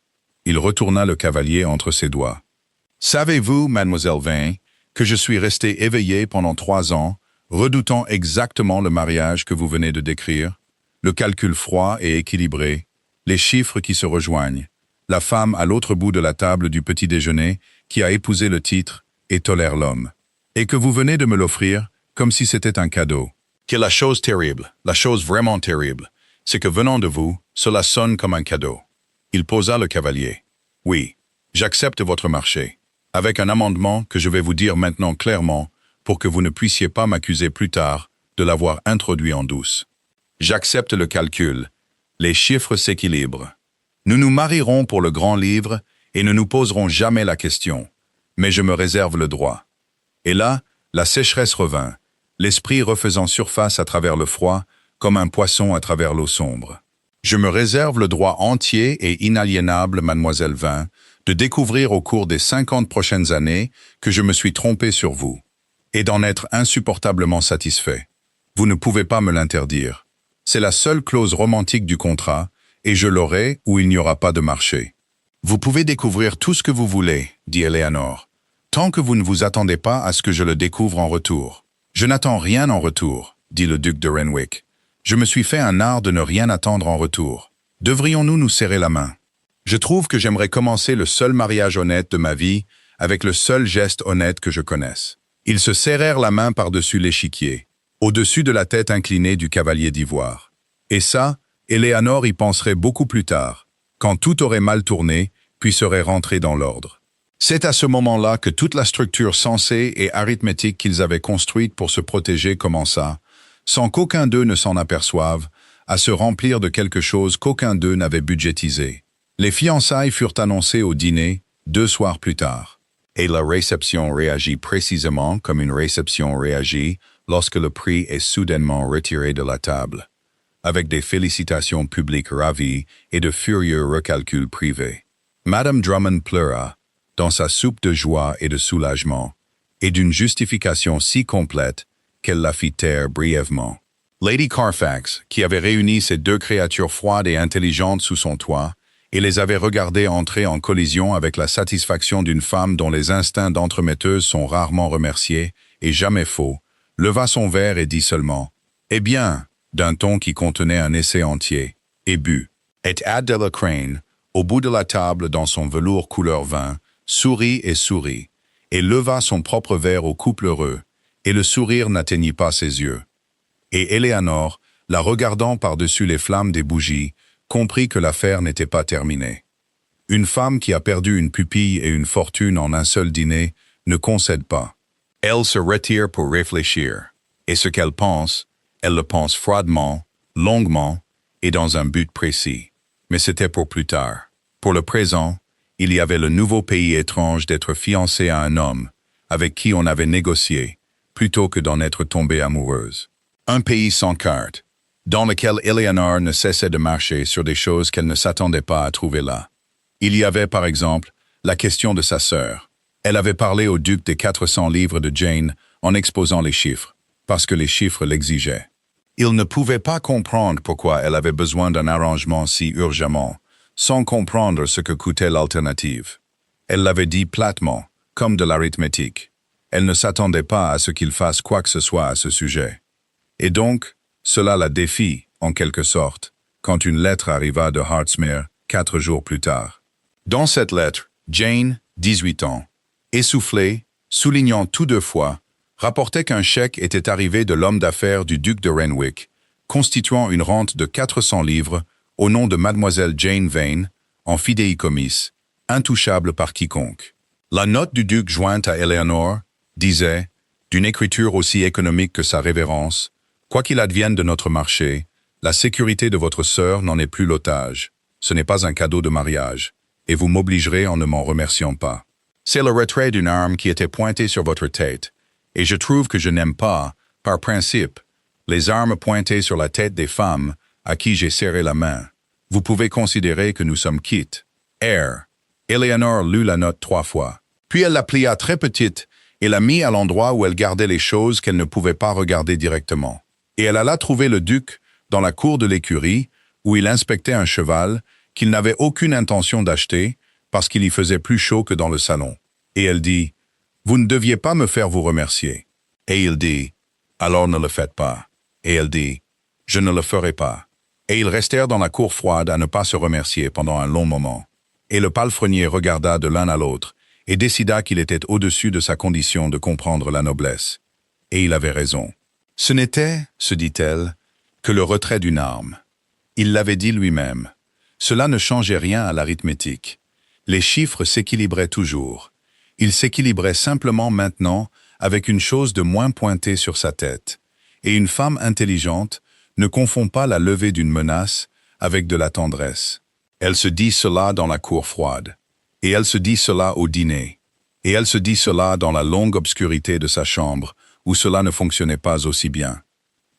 Il retourna le cavalier entre ses doigts. « Savez-vous, mademoiselle Vane, que je suis resté éveillé pendant 3 ans, redoutant exactement le mariage que vous venez de décrire, le calcul froid et équilibré, les chiffres qui se rejoignent, la femme à l'autre bout de la table du petit déjeuner qui a épousé le titre et tolère l'homme, et que vous venez de me l'offrir comme si c'était un cadeau. Que la chose terrible, la chose vraiment terrible, c'est que venant de vous, cela sonne comme un cadeau. » Il posa le cavalier. « Oui, j'accepte votre marché, avec un amendement que je vais vous dire maintenant clairement pour que vous ne puissiez pas m'accuser plus tard de l'avoir introduit en douce. J'accepte le calcul. Les chiffres s'équilibrent. Nous nous marierons pour le grand livre et ne nous poserons jamais la question, mais je me réserve le droit. » Et là, la sécheresse revint, l'esprit refaisant surface à travers le froid, comme un poisson à travers l'eau sombre. « Je me réserve le droit entier et inaliénable, mademoiselle Vane, de découvrir au cours des 50 prochaines années que je me suis trompé sur vous, et d'en être insupportablement satisfait. Vous ne pouvez pas me l'interdire. C'est la seule clause romantique du contrat, et je l'aurai ou il n'y aura pas de marché. Vous pouvez découvrir tout ce que vous voulez, dit Eleanor, tant que vous ne vous attendez pas à ce que je le découvre en retour. Je n'attends rien en retour, dit le duc de Renwick. Je me suis fait un art de ne rien attendre en retour. Devrions-nous nous serrer la main? Je trouve que j'aimerais commencer le seul mariage honnête de ma vie avec le seul geste honnête que je connaisse. Ils se serrèrent la main par-dessus l'échiquier, au-dessus de la tête inclinée du cavalier d'ivoire. Et ça, Eleanor y penserait beaucoup plus tard, quand tout aurait mal tourné, puis serait rentré dans l'ordre. C'est à ce moment-là que toute la structure sensée et arithmétique qu'ils avaient construite pour se protéger commença, sans qu'aucun d'eux ne s'en aperçoive, à se remplir de quelque chose qu'aucun d'eux n'avait budgétisé. Les fiançailles furent annoncées au dîner 2 soirs plus tard. Et la réception réagit précisément comme une réception réagit lorsque le prix est soudainement retiré de la table, avec des félicitations publiques ravies et de furieux recalculs privés. Madame Drummond pleura, dans sa soupe de joie et de soulagement, et d'une justification si complète qu'elle la fit taire brièvement. Lady Carfax, qui avait réuni ces 2 créatures froides et intelligentes sous son toit, et les avait regardées entrer en collision avec la satisfaction d'une femme dont les instincts d'entremetteuse sont rarement remerciés et jamais faux, leva son verre et dit seulement « Eh bien !» d'un ton qui contenait un essai entier, et but. Et Adela Crane, au bout de la table dans son velours couleur vin, sourit, et leva son propre verre au couple heureux, et le sourire n'atteignit pas ses yeux. Et Éléanore, la regardant par-dessus les flammes des bougies, comprit que l'affaire n'était pas terminée. Une femme qui a perdu une pupille et une fortune en un seul dîner ne concède pas. Elle se retire pour réfléchir, et ce qu'elle pense, elle le pense froidement, longuement, et dans un but précis. Mais c'était pour plus tard. Pour le présent, il y avait le nouveau pays étrange d'être fiancée à un homme, avec qui on avait négocié, plutôt que d'en être tombée amoureuse. Un pays sans carte, dans lequel Éléanore ne cessait de marcher sur des choses qu'elle ne s'attendait pas à trouver là. Il y avait, par exemple, la question de sa sœur. Elle avait parlé au duc des 400 livres de Jane en exposant les chiffres, parce que les chiffres l'exigeaient. Il ne pouvait pas comprendre pourquoi elle avait besoin d'un arrangement si urgemment, sans comprendre ce que coûtait l'alternative. Elle l'avait dit platement, comme de l'arithmétique. Elle ne s'attendait pas à ce qu'il fasse quoi que ce soit à ce sujet. Et donc, cela la défie, en quelque sorte, quand une lettre arriva de Hartsmere 4 jours plus tard. Dans cette lettre, Jane, 18 ans, essoufflée, soulignant tout deux fois, rapportait qu'un chèque était arrivé de l'homme d'affaires du duc de Renwick, constituant une rente de 400 livres au nom de mademoiselle Jane Vane, en fidéicommis, intouchable par quiconque. La note du duc jointe à Éléanore disait, d'une écriture aussi économique que sa révérence, « Quoi qu'il advienne de notre marché, la sécurité de votre sœur n'en est plus l'otage. Ce n'est pas un cadeau de mariage, et vous m'obligerez en ne m'en remerciant pas. C'est le retrait d'une arme qui était pointée sur votre tête, et je trouve que je n'aime pas, par principe, les armes pointées sur la tête des femmes à qui j'ai serré la main. Vous pouvez considérer que nous sommes quittes. R. » Éléanore lut la note 3 fois. Puis elle la plia très petite et la mit à l'endroit où elle gardait les choses qu'elle ne pouvait pas regarder directement. Et elle alla trouver le duc dans la cour de l'écurie, où il inspectait un cheval qu'il n'avait aucune intention d'acheter parce qu'il y faisait plus chaud que dans le salon. Et elle dit, « Vous ne deviez pas me faire vous remercier. » Et il dit, « Alors ne le faites pas. » Et elle dit, « Je ne le ferai pas. » Et ils restèrent dans la cour froide à ne pas se remercier pendant un long moment. Et le palefrenier regarda de l'un à l'autre et décida qu'il était au-dessus de sa condition de comprendre la noblesse. Et il avait raison. Ce n'était, se dit-elle, que le retrait d'une arme. Il l'avait dit lui-même. Cela ne changeait rien à l'arithmétique. Les chiffres s'équilibraient toujours. Ils s'équilibraient simplement maintenant avec une chose de moins pointée sur sa tête. Et une femme intelligente ne confond pas la levée d'une menace avec de la tendresse. Elle se dit cela dans la cour froide. Et elle se dit cela au dîner. Et elle se dit cela dans la longue obscurité de sa chambre, où cela ne fonctionnait pas aussi bien.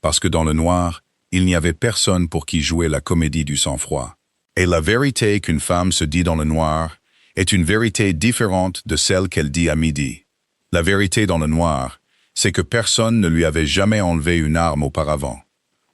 Parce que dans le noir, il n'y avait personne pour qui jouer la comédie du sang-froid. Et la vérité qu'une femme se dit dans le noir est une vérité différente de celle qu'elle dit à midi. La vérité dans le noir, c'est que personne ne lui avait jamais enlevé une arme auparavant.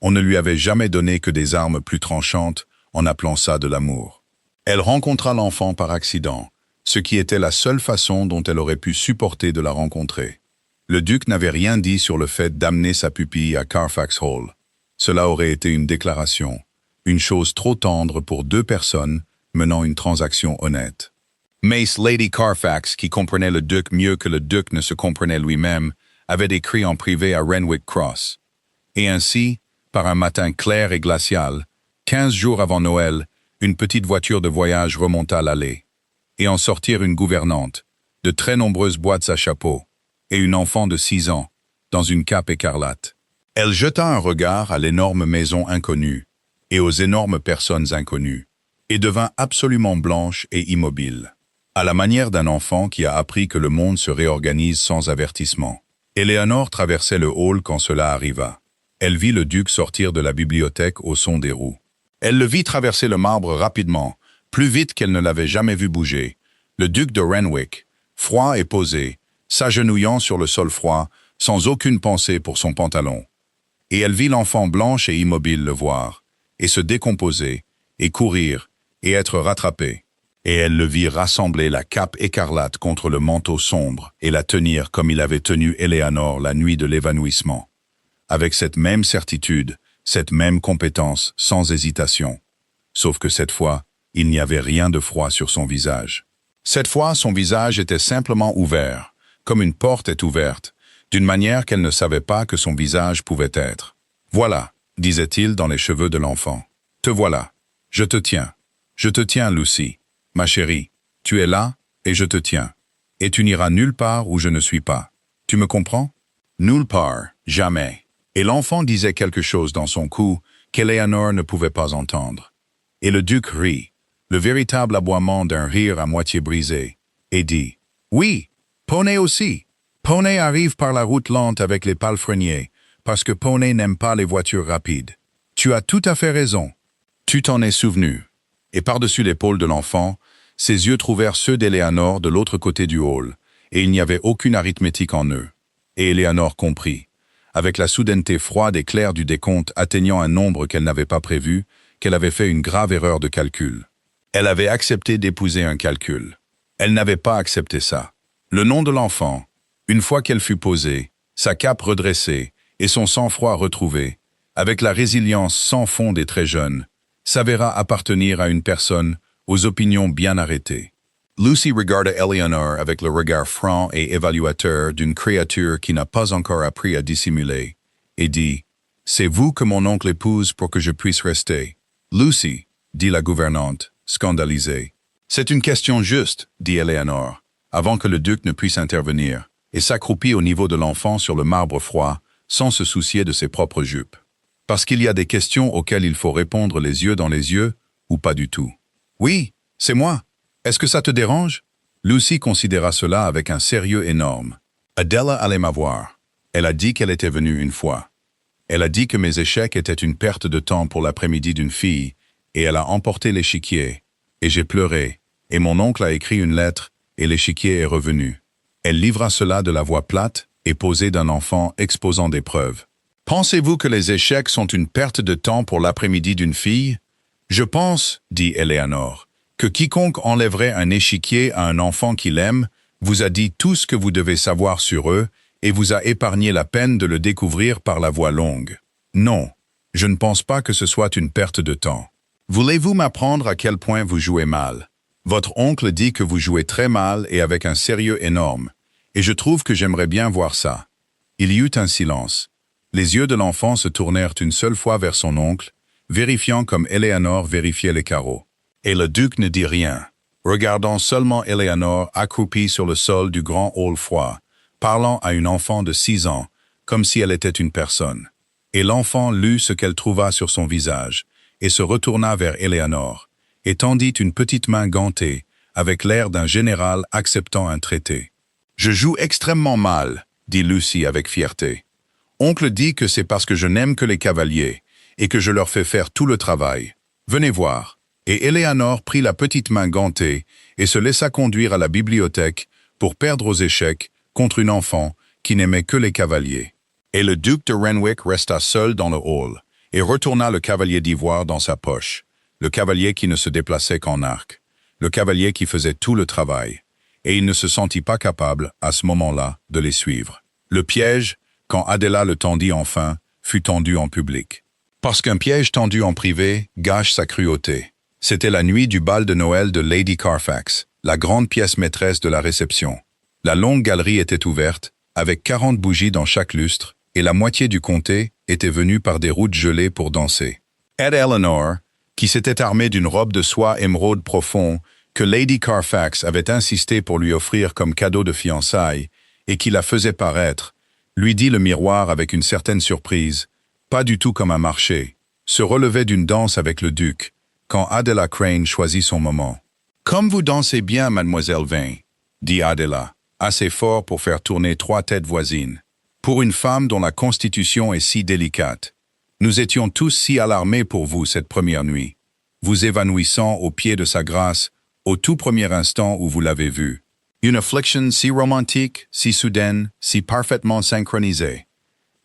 On ne lui avait jamais donné que des armes plus tranchantes en appelant ça de l'amour. Elle rencontra l'enfant par accident, ce qui était la seule façon dont elle aurait pu supporter de la rencontrer. Le duc n'avait rien dit sur le fait d'amener sa pupille à Carfax Hall. Cela aurait été une déclaration, une chose trop tendre pour deux personnes menant une transaction honnête. Mais Lady Carfax, qui comprenait le duc mieux que le duc ne se comprenait lui-même, avait écrit en privé à Renwick Cross. Et ainsi, par un matin clair et glacial, 15 jours avant Noël, une petite voiture de voyage remonta l'allée. Et en sortirent une gouvernante, de très nombreuses boîtes à chapeau, et une enfant de 6 ans, dans une cape écarlate. Elle jeta un regard à l'énorme maison inconnue, et aux énormes personnes inconnues, et devint absolument blanche et immobile, à la manière d'un enfant qui a appris que le monde se réorganise sans avertissement. Éléanore traversait le hall quand cela arriva. Elle vit le duc sortir de la bibliothèque au son des roues. Elle le vit traverser le marbre rapidement, plus vite qu'elle ne l'avait jamais vu bouger. Le duc de Renwick, froid et posé, s'agenouillant sur le sol froid, sans aucune pensée pour son pantalon. Et elle vit l'enfant blanche et immobile le voir, et se décomposer, et courir, et être rattrapé. Et elle le vit rassembler la cape écarlate contre le manteau sombre et la tenir comme il avait tenu Éléanore la nuit de l'évanouissement. Avec cette même certitude, cette même compétence, sans hésitation. Sauf que cette fois, il n'y avait rien de froid sur son visage. Cette fois, son visage était simplement ouvert, comme une porte est ouverte, d'une manière qu'elle ne savait pas que son visage pouvait être. « Voilà », disait-il dans les cheveux de l'enfant. « Te voilà. Je te tiens. Je te tiens, Lucy. Ma chérie, tu es là, et je te tiens. Et tu n'iras nulle part où je ne suis pas. Tu me comprends? Nulle part, jamais. » Et l'enfant disait quelque chose dans son cou qu'Eleanor ne pouvait pas entendre. Et le duc rit, le véritable aboiement d'un rire à moitié brisé, et dit « Oui, Poney aussi. Poney arrive par la route lente avec les palefreniers, parce que Poney n'aime pas les voitures rapides. Tu as tout à fait raison. Tu t'en es souvenu. » Et par-dessus l'épaule de l'enfant, ses yeux trouvèrent ceux d'Eleanor de l'autre côté du hall, et il n'y avait aucune arithmétique en eux. Et Eleanor comprit, avec la soudaineté froide et claire du décompte atteignant un nombre qu'elle n'avait pas prévu, qu'elle avait fait une grave erreur de calcul. Elle avait accepté d'épouser un calcul. Elle n'avait pas accepté ça. Le nom de l'enfant, une fois qu'elle fut posée, sa cape redressée et son sang-froid retrouvé, avec la résilience sans fond des très jeunes, s'avéra appartenir à une personne aux opinions bien arrêtées. Lucy regarda Eleanor avec le regard franc et évaluateur d'une créature qui n'a pas encore appris à dissimuler, et dit « C'est vous que mon oncle épouse pour que je puisse rester. » « Lucy, » dit la gouvernante, scandalisée. « C'est une question juste, » dit Eleanor, avant que le duc ne puisse intervenir, et s'accroupit au niveau de l'enfant sur le marbre froid, sans se soucier de ses propres jupes. Parce qu'il y a des questions auxquelles il faut répondre les yeux dans les yeux, ou pas du tout. « Oui, c'est moi. Est-ce que ça te dérange ?» Lucy considéra cela avec un sérieux énorme. Adela allait m'avoir. Elle a dit qu'elle était venue une fois. Elle a dit que mes échecs étaient une perte de temps pour l'après-midi d'une fille, et elle a emporté l'échiquier. Et j'ai pleuré, et mon oncle a écrit une lettre, et l'échiquier est revenu. Elle livra cela de la voix plate et posée d'un enfant exposant des preuves. « Pensez-vous que les échecs sont une perte de temps pour l'après-midi d'une fille? Je pense, dit Eleanor, que quiconque enlèverait un échiquier à un enfant qu'il aime vous a dit tout ce que vous devez savoir sur eux et vous a épargné la peine de le découvrir par la voie longue. Non, je ne pense pas que ce soit une perte de temps. Voulez-vous m'apprendre à quel point vous jouez mal? Votre oncle dit que vous jouez très mal et avec un sérieux énorme, et je trouve que j'aimerais bien voir ça. » Il y eut un silence. Les yeux de l'enfant se tournèrent une seule fois vers son oncle, vérifiant comme Eleanor vérifiait les carreaux. Et le duc ne dit rien, regardant seulement Eleanor accroupie sur le sol du grand hall froid, parlant à une enfant de 6 ans, comme si elle était une personne. Et l'enfant lut ce qu'elle trouva sur son visage, et se retourna vers Eleanor, et tendit une petite main gantée, avec l'air d'un général acceptant un traité. « Je joue extrêmement mal, » dit Lucy avec fierté. « Oncle dit que c'est parce que je n'aime que les cavaliers, et que je leur fais faire tout le travail. Venez voir. » Et Eleanor prit la petite main gantée, et se laissa conduire à la bibliothèque pour perdre aux échecs contre une enfant qui n'aimait que les cavaliers. Et le duc de Renwick resta seul dans le hall, et retourna le cavalier d'ivoire dans sa poche, le cavalier qui ne se déplaçait qu'en arc, le cavalier qui faisait tout le travail, et il ne se sentit pas capable, à ce moment-là, de les suivre. Le piège, quand Adela le tendit enfin, fut tendu en public. Parce qu'un piège tendu en privé gâche sa cruauté. C'était la nuit du bal de Noël de Lady Carfax, la grande pièce maîtresse de la réception. La longue galerie était ouverte, avec 40 bougies dans chaque lustre, et la moitié du comté était venue par des routes gelées pour danser. Ed Eleanor, qui s'était armée d'une robe de soie émeraude profond que Lady Carfax avait insisté pour lui offrir comme cadeau de fiançailles, et qui la faisait paraître, lui dit le miroir avec une certaine surprise, pas du tout comme un marché, se relevait d'une danse avec le duc, quand Adela Crane choisit son moment. « Comme vous dansez bien, mademoiselle Vane, » dit Adela, assez fort pour faire tourner 3 têtes voisines. Pour une femme dont la constitution est si délicate. Nous étions tous si alarmés pour vous cette première nuit, vous évanouissant au pied de sa grâce au tout premier instant où vous l'avez vue. Une affliction si romantique, si soudaine, si parfaitement synchronisée.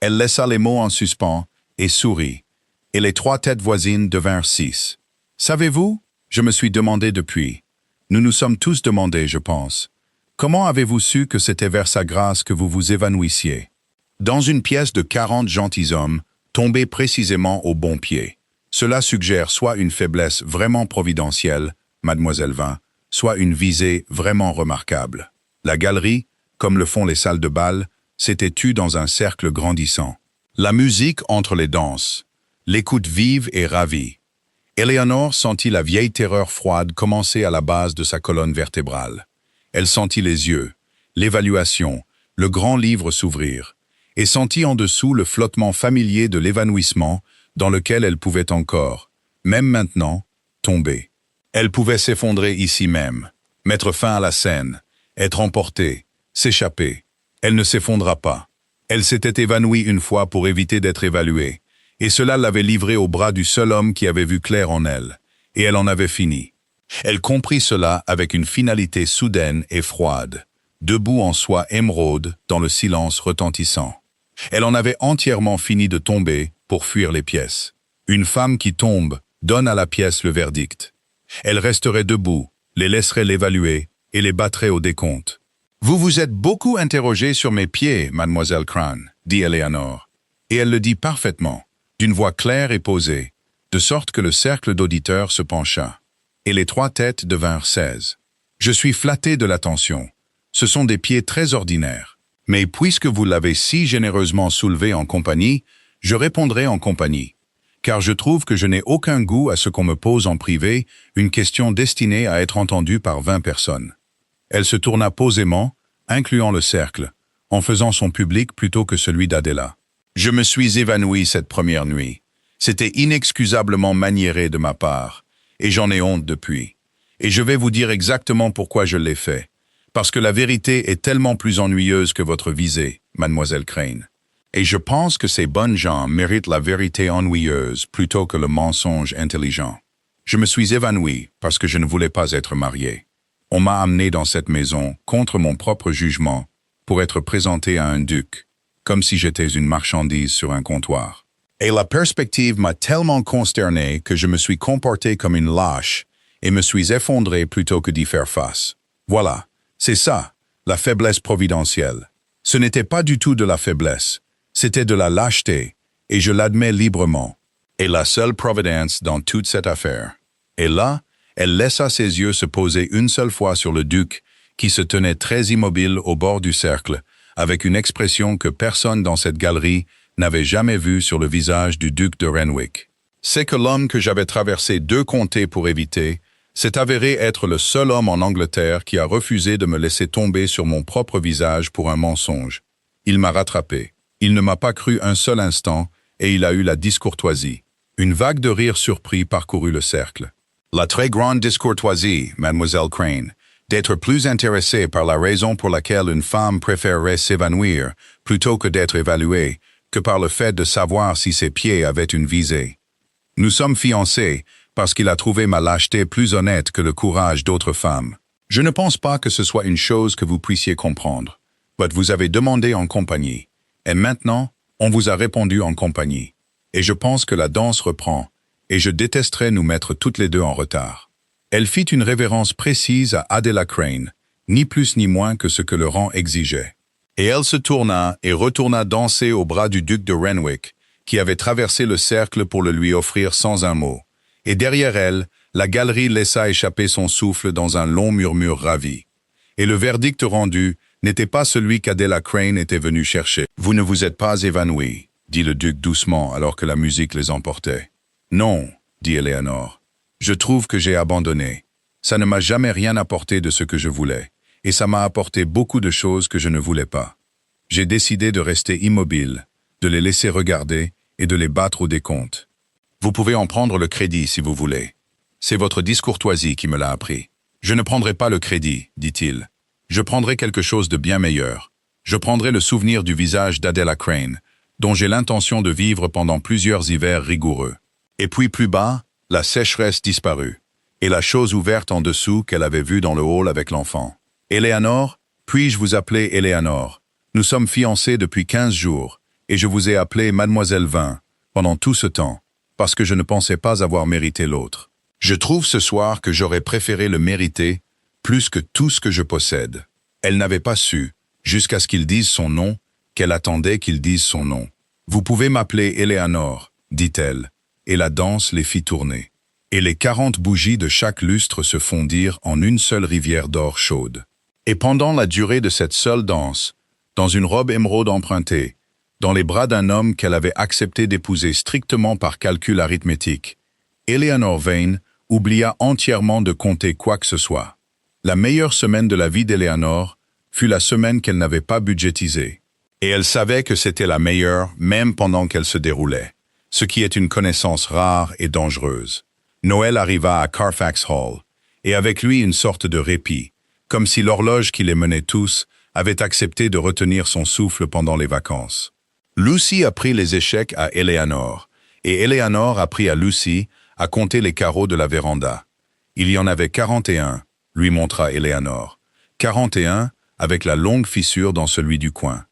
Elle laissa les mots en suspens et sourit, et les 3 têtes voisines devinrent 6. Savez-vous, je me suis demandé depuis, nous nous sommes tous demandé, je pense, comment avez-vous su que c'était vers sa grâce que vous vous évanouissiez? Dans une pièce de 40 gentilshommes, tombés précisément au bon pied. Cela suggère soit une faiblesse vraiment providentielle, mademoiselle Vane, soit une visée vraiment remarquable. La galerie, comme le font les salles de bal, s'était tue dans un cercle grandissant. La musique entre les danses, l'écoute vive et ravie. Eleanor sentit la vieille terreur froide commencer à la base de sa colonne vertébrale. Elle sentit les yeux, l'évaluation, le grand livre s'ouvrir, et sentit en dessous le flottement familier de l'évanouissement dans lequel elle pouvait encore, même maintenant, tomber. Elle pouvait s'effondrer ici même, mettre fin à la scène, être emportée, s'échapper. Elle ne s'effondra pas. Elle s'était évanouie une fois pour éviter d'être évaluée, et cela l'avait livrée aux bras du seul homme qui avait vu clair en elle, et elle en avait fini. Elle comprit cela avec une finalité soudaine et froide, debout en soie émeraude dans le silence retentissant. Elle en avait entièrement fini de tomber pour fuir les pièces. Une femme qui tombe donne à la pièce le verdict. Elle resterait debout, les laisserait l'évaluer et les battrait au décompte. « Vous vous êtes beaucoup interrogée sur mes pieds, mademoiselle Crane, dit Eleanor. Et elle le dit parfaitement, d'une voix claire et posée, de sorte que le cercle d'auditeurs se pencha. Et les 3 têtes devinrent 16. Je suis flatté de l'attention. Ce sont des pieds très ordinaires. Mais puisque vous l'avez si généreusement soulevé en compagnie, je répondrai en compagnie. Car je trouve que je n'ai aucun goût à ce qu'on me pose en privé une question destinée à être entendue par 20 personnes. Elle se tourna posément, incluant le cercle, en faisant son public plutôt que celui d'Adela. Je me suis évanoui cette première nuit. C'était inexcusablement maniéré de ma part, et j'en ai honte depuis. Et je vais vous dire exactement pourquoi je l'ai fait. Parce que la vérité est tellement plus ennuyeuse que votre visée, mademoiselle Crane. Et je pense que ces bonnes gens méritent la vérité ennuyeuse plutôt que le mensonge intelligent. Je me suis évanoui parce que je ne voulais pas être marié. On m'a amené dans cette maison, contre mon propre jugement, pour être présenté à un duc, comme si j'étais une marchandise sur un comptoir. Et la perspective m'a tellement consterné que je me suis comporté comme une lâche et me suis effondré plutôt que d'y faire face. Voilà, c'est ça, la faiblesse providentielle. Ce n'était pas du tout de la faiblesse, c'était de la lâcheté, et je l'admets librement. Et la seule providence dans toute cette affaire. Et là, elle laissa ses yeux se poser une seule fois sur le duc, qui se tenait très immobile au bord du cercle, avec une expression que personne dans cette galerie n'avait jamais vue sur le visage du duc de Renwick. C'est que l'homme que j'avais traversé 2 comtés pour éviter s'est avéré être le seul homme en Angleterre qui a refusé de me laisser tomber sur mon propre visage pour un mensonge. Il m'a rattrapé. Il ne m'a pas cru un seul instant, et il a eu la discourtoisie. Une vague de rire surpris parcourut le cercle. La très grande discourtoisie, mademoiselle Crane, d'être plus intéressée par la raison pour laquelle une femme préférerait s'évanouir plutôt que d'être évaluée, que par le fait de savoir si ses pieds avaient une visée. Nous sommes fiancés parce qu'il a trouvé ma lâcheté plus honnête que le courage d'autres femmes. Je ne pense pas que ce soit une chose que vous puissiez comprendre. Mais vous avez demandé en compagnie, et maintenant, on vous a répondu en compagnie. Et je pense que la danse reprend, et je détesterais nous mettre toutes les deux en retard. Elle fit une révérence précise à Adela Crane, ni plus ni moins que ce que le rang exigeait. Et elle se tourna et retourna danser au bras du duc de Renwick, qui avait traversé le cercle pour le lui offrir sans un mot. Et derrière elle, la galerie laissa échapper son souffle dans un long murmure ravi. Et le verdict rendu n'était pas celui qu'Adela Crane était venue chercher. « Vous ne vous êtes pas évanoui », dit le duc doucement alors que la musique les emportait. « Non », dit Eleanor. « Je trouve que j'ai abandonné. Ça ne m'a jamais rien apporté de ce que je voulais, et ça m'a apporté beaucoup de choses que je ne voulais pas. J'ai décidé de rester immobile, de les laisser regarder et de les battre au décompte. Vous pouvez en prendre le crédit si vous voulez. C'est votre discourtoisie qui me l'a appris. Je ne prendrai pas le crédit, dit-il. Je prendrai quelque chose de bien meilleur. Je prendrai le souvenir du visage d'Adela Crane, dont j'ai l'intention de vivre pendant plusieurs hivers rigoureux. » Et puis plus bas, la sécheresse disparut, et la chose ouverte en dessous qu'elle avait vue dans le hall avec l'enfant. « Eleanor, puis-je vous appeler Eleanor? Nous sommes fiancés depuis 15 jours, et je vous ai appelé Mademoiselle Vin pendant tout ce temps, parce que je ne pensais pas avoir mérité l'autre. Je trouve ce soir que j'aurais préféré le mériter plus que tout ce que je possède. » Elle n'avait pas su, jusqu'à ce qu'il dise son nom, qu'elle attendait qu'il dise son nom. « Vous pouvez m'appeler Eleanor, dit-elle, et la danse les fit tourner. Et les 40 bougies de chaque lustre se fondirent en une seule rivière d'or chaude. Et pendant la durée de cette seule danse, dans une robe émeraude empruntée, dans les bras d'un homme qu'elle avait accepté d'épouser strictement par calcul arithmétique, Eleanor Vane oublia entièrement de compter quoi que ce soit. La meilleure semaine de la vie d'Eleanor fut la semaine qu'elle n'avait pas budgétisée. Et elle savait que c'était la meilleure même pendant qu'elle se déroulait, ce qui est une connaissance rare et dangereuse. Noël arriva à Carfax Hall, et avec lui une sorte de répit, comme si l'horloge qui les menait tous avait accepté de retenir son souffle pendant les vacances. Lucy apprit les échecs à Eleanor, et Eleanor apprit à Lucy à compter les carreaux de la véranda. Il y en avait 41, lui montra Eleanor. 41 avec la longue fissure dans celui du coin.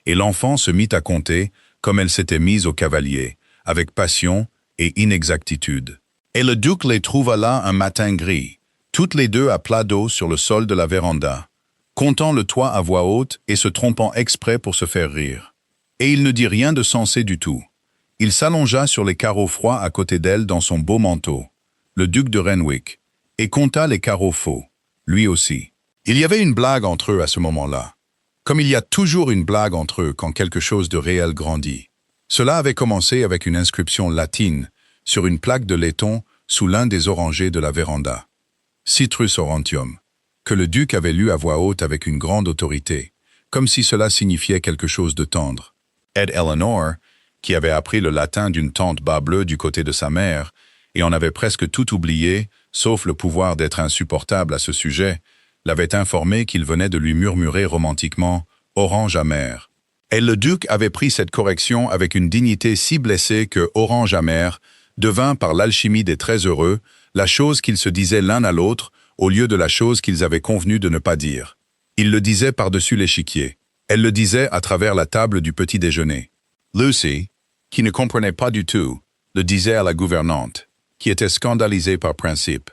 Et l'enfant se mit à compter comme elle s'était mise au cavalier, avec passion et inexactitude. Et le duc les trouva là un matin gris, toutes les deux à plat dos sur le sol de la véranda, comptant le toit à voix haute et se trompant exprès pour se faire rire. Et il ne dit rien de sensé du tout. Il s'allongea sur les carreaux froids à côté d'elle dans son beau manteau, le duc de Renwick, et compta les carreaux faux, lui aussi. Il y avait une blague entre eux à ce moment-là, comme il y a toujours une blague entre eux quand quelque chose de réel grandit. Cela avait commencé avec une inscription latine sur une plaque de laiton sous l'un des orangers de la véranda. Citrus aurantium, que le duc avait lu à voix haute avec une grande autorité, comme si cela signifiait quelque chose de tendre. Ed Eleanor, qui avait appris le latin d'une tante bas-bleue du côté de sa mère, et en avait presque tout oublié, sauf le pouvoir d'être insupportable à ce sujet, l'avait informé qu'il venait de lui murmurer romantiquement « orange amer ». Et le duc avait pris cette correction avec une dignité si blessée que « orange amer » devint par l'alchimie des très heureux la chose qu'ils se disaient l'un à l'autre au lieu de la chose qu'ils avaient convenu de ne pas dire. Il le disait par-dessus l'échiquier. Elle le disait à travers la table du petit déjeuner. Lucy, qui ne comprenait pas du tout, le disait à la gouvernante, qui était scandalisée par principe.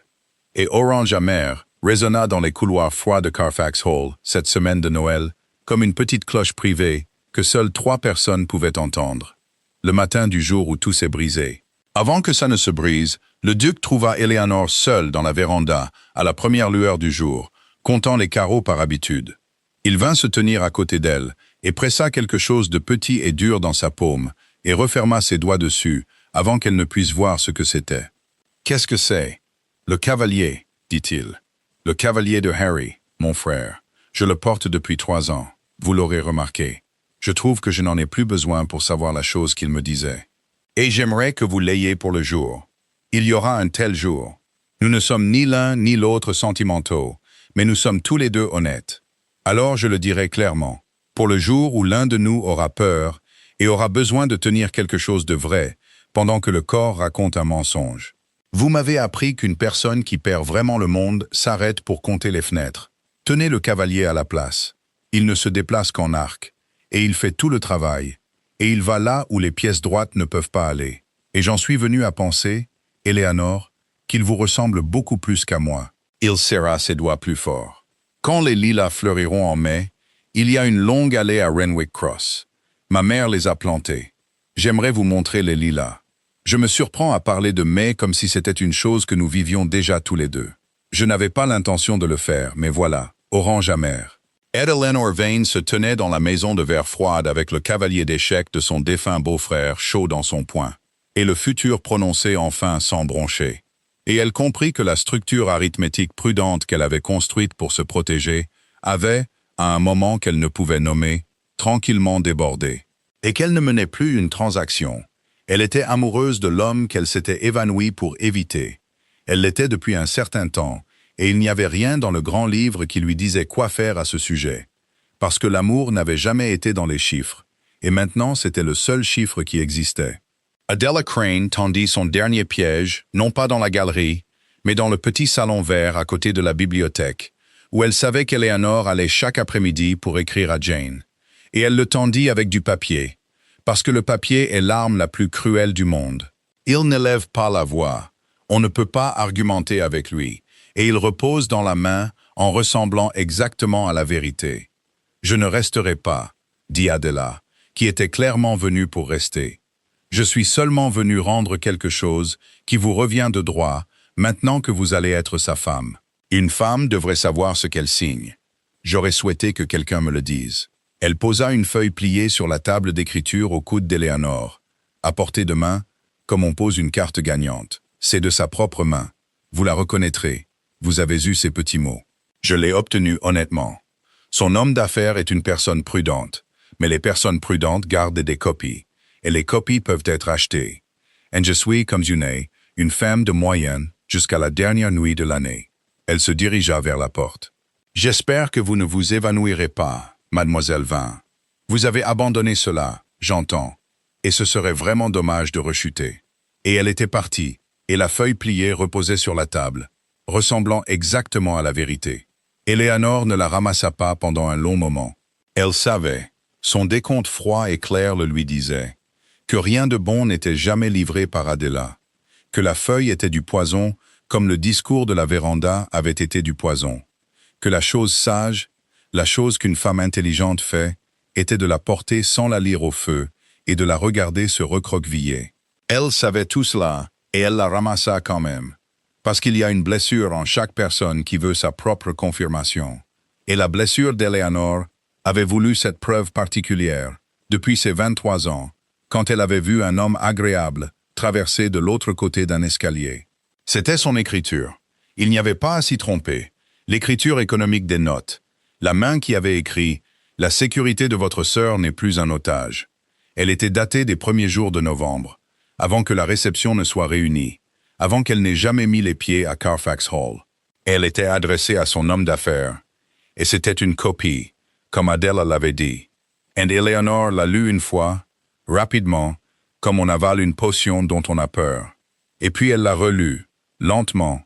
Et orange amer résonna dans les couloirs froids de Carfax Hall cette semaine de Noël comme une petite cloche privée que seules 3 personnes pouvaient entendre. Le matin du jour où tout s'est brisé. Avant que ça ne se brise, le duc trouva Eleanor seule dans la véranda à la première lueur du jour, comptant les carreaux par habitude. Il vint se tenir à côté d'elle et pressa quelque chose de petit et dur dans sa paume et referma ses doigts dessus avant qu'elle ne puisse voir ce que c'était. « Qu'est-ce que c'est ?»« Le cavalier, dit-il. Le cavalier de Harry, mon frère. Je le porte depuis 3 ans, vous l'aurez remarqué. Je trouve que je n'en ai plus besoin pour savoir la chose qu'il me disait. Et j'aimerais que vous l'ayez pour le jour. Il y aura un tel jour. Nous ne sommes ni l'un ni l'autre sentimentaux, mais nous sommes tous les deux honnêtes. Alors je le dirai clairement, pour le jour où l'un de nous aura peur et aura besoin de tenir quelque chose de vrai, pendant que le corps raconte un mensonge. Vous m'avez appris qu'une personne qui perd vraiment le monde s'arrête pour compter les fenêtres. Tenez le cavalier à la place. Il ne se déplace qu'en arc, et il fait tout le travail, et il va là où les pièces droites ne peuvent pas aller. Et j'en suis venu à penser, Eleanor, qu'il vous ressemble beaucoup plus qu'à moi. Il serra ses doigts plus fort. Quand les lilas fleuriront en mai, il y a une longue allée à Renwick Cross. Ma mère les a plantés. J'aimerais vous montrer les lilas. Je me surprends à parler de mai comme si c'était une chose que nous vivions déjà tous les deux. Je n'avais pas l'intention de le faire, mais voilà, orange amer. Ed Eleanor Vane se tenait dans la maison de verre froide avec le cavalier d'échecs de son défunt beau-frère chaud dans son poing, et le futur prononcé enfin sans broncher. Et elle comprit que la structure arithmétique prudente qu'elle avait construite pour se protéger avait, à un moment qu'elle ne pouvait nommer, tranquillement débordé. Et qu'elle ne menait plus une transaction. Elle était amoureuse de l'homme qu'elle s'était évanouie pour éviter. Elle l'était depuis un certain temps, et il n'y avait rien dans le grand livre qui lui disait quoi faire à ce sujet. Parce que l'amour n'avait jamais été dans les chiffres, et maintenant c'était le seul chiffre qui existait. Adela Crane tendit son dernier piège, non pas dans la galerie, mais dans le petit salon vert à côté de la bibliothèque, où elle savait qu'Eleanor allait chaque après-midi pour écrire à Jane. Et elle le tendit avec du papier, parce que le papier est l'arme la plus cruelle du monde. Il ne lève pas la voix, on ne peut pas argumenter avec lui, et il repose dans la main en ressemblant exactement à la vérité. « Je ne resterai pas », dit Adela, qui était clairement venue pour rester. « Je suis seulement venue rendre quelque chose qui vous revient de droit maintenant que vous allez être sa femme. Une femme devrait savoir ce qu'elle signe. J'aurais souhaité que quelqu'un me le dise. Elle posa une feuille pliée sur la table d'écriture au coude d'Eleanor. À portée de main, comme on pose une carte gagnante. C'est de sa propre main. Vous la reconnaîtrez. Vous avez eu ces petits mots. Je l'ai obtenu honnêtement. Son homme d'affaires est une personne prudente, mais les personnes prudentes gardent des copies, et les copies peuvent être achetées. Et je suis, comme you n'es, une femme de moyenne jusqu'à la dernière nuit de l'année. Elle se dirigea vers la porte. J'espère que vous ne vous évanouirez pas, mademoiselle Vin. Vous avez abandonné cela, j'entends, et ce serait vraiment dommage de rechuter. Et elle était partie, et la feuille pliée reposait sur la table, ressemblant exactement à la vérité. Eleanor ne la ramassa pas pendant un long moment. Elle savait, son décompte froid et clair le lui disait, que rien de bon n'était jamais livré par Adela, que la feuille était du poison comme le discours de la véranda avait été du poison, que la chose sage, la chose qu'une femme intelligente fait, était de la porter sans la lire au feu et de la regarder se recroqueviller. Elle savait tout cela et elle la ramassa quand même, parce qu'il y a une blessure en chaque personne qui veut sa propre confirmation. Et la blessure d'Eleanor avait voulu cette preuve particulière, depuis ses 23 ans, quand elle avait vu un homme agréable traverser de l'autre côté d'un escalier. C'était son écriture. Il n'y avait pas à s'y tromper. L'écriture économique des notes. La main qui avait écrit « La sécurité de votre sœur n'est plus un otage ». Elle était datée des premiers jours de novembre, avant que la réception ne soit réunie, avant qu'elle n'ait jamais mis les pieds à Carfax Hall. Elle était adressée à son homme d'affaires, et c'était une copie, comme Adela l'avait dit. Et Eleanor l'a lue une fois, rapidement, comme on avale une potion dont on a peur. Et puis elle l'a relue, lentement,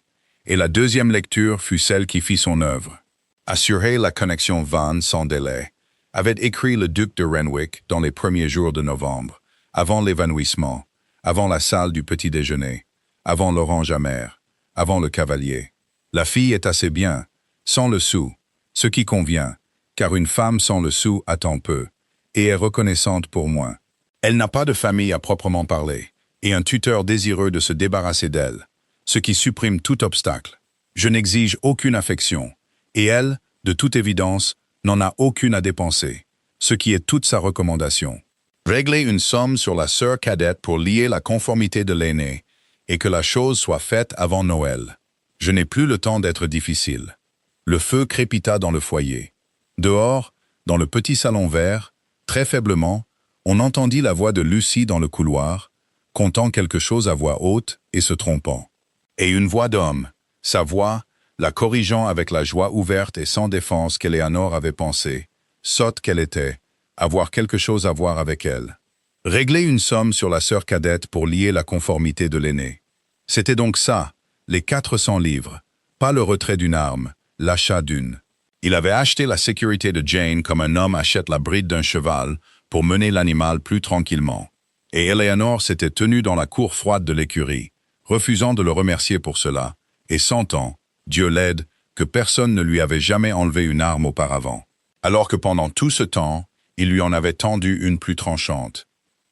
et la deuxième lecture fut celle qui fit son œuvre. Assurer la connexion Van sans délai, avait écrit le duc de Renwick dans les premiers jours de novembre, avant l'évanouissement, avant la salle du petit déjeuner, avant l'orange amère, avant le cavalier. La fille est assez bien, sans le sou, ce qui convient, car une femme sans le sou attend peu, et est reconnaissante pour moins. Elle n'a pas de famille à proprement parler, et un tuteur désireux de se débarrasser d'elle, ce qui supprime tout obstacle. Je n'exige aucune affection, et elle, de toute évidence, n'en a aucune à dépenser, ce qui est toute sa recommandation. Régler une somme sur la sœur cadette pour lier la conformité de l'aîné, et que la chose soit faite avant Noël. Je n'ai plus le temps d'être difficile. Le feu crépita dans le foyer. Dehors, dans le petit salon vert, très faiblement, on entendit la voix de Lucie dans le couloir, contant quelque chose à voix haute et se trompant. Et une voix d'homme, sa voix, la corrigeant avec la joie ouverte et sans défense qu'Eleanor avait pensé, sotte qu'elle était, avoir quelque chose à voir avec elle. Régler une somme sur la sœur cadette pour lier la conformité de l'aîné. C'était donc ça, les 400 livres, pas le retrait d'une arme, l'achat d'une. Il avait acheté la sécurité de Jane comme un homme achète la bride d'un cheval pour mener l'animal plus tranquillement. Et Eleanor s'était tenue dans la cour froide de l'écurie, refusant de le remercier pour cela, et sentant, Dieu l'aide, que personne ne lui avait jamais enlevé une arme auparavant. Alors que pendant tout ce temps, il lui en avait tendu une plus tranchante.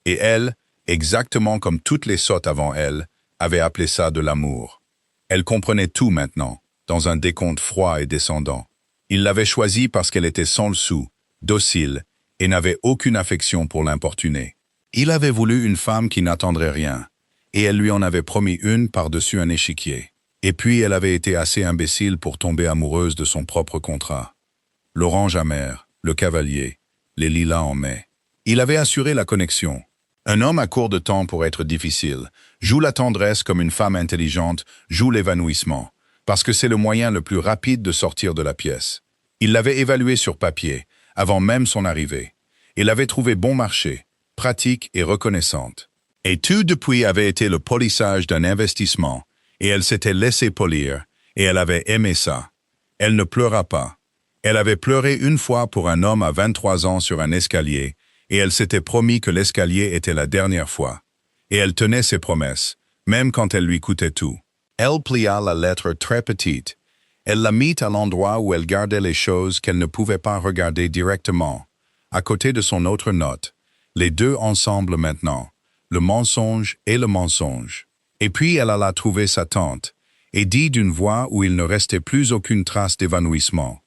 Et elle, exactement comme toutes les sottes avant elle, avait appelé ça de l'amour. Elle comprenait tout maintenant, dans un décompte froid et descendant. Il l'avait choisie parce qu'elle était sans le sou, docile, et n'avait aucune affection pour l'importuner. Il avait voulu une femme qui n'attendrait rien, et elle lui en avait promis une par-dessus un échiquier. Et puis elle avait été assez imbécile pour tomber amoureuse de son propre contrat. L'orange amère, le cavalier, les lilas en mai. Il avait assuré la connexion. Un homme à court de temps pour être difficile, joue la tendresse comme une femme intelligente, joue l'évanouissement, parce que c'est le moyen le plus rapide de sortir de la pièce. Il l'avait évalué sur papier, avant même son arrivée. Il l'avait trouvé bon marché, pratique et reconnaissante. Et tout depuis avait été le polissage d'un investissement, et elle s'était laissée polir, et elle avait aimé ça. Elle ne pleura pas. Elle avait pleuré une fois pour un homme à 23 ans sur un escalier, et elle s'était promis que l'escalier était la dernière fois. Et elle tenait ses promesses, même quand elle lui coûtait tout. Elle plia la lettre très petite. Elle la mit à l'endroit où elle gardait les choses qu'elle ne pouvait pas regarder directement, à côté de son autre note, les deux ensemble maintenant, le mensonge et le mensonge. Et puis elle alla trouver sa tante, et dit d'une voix où il ne restait plus aucune trace d'évanouissement.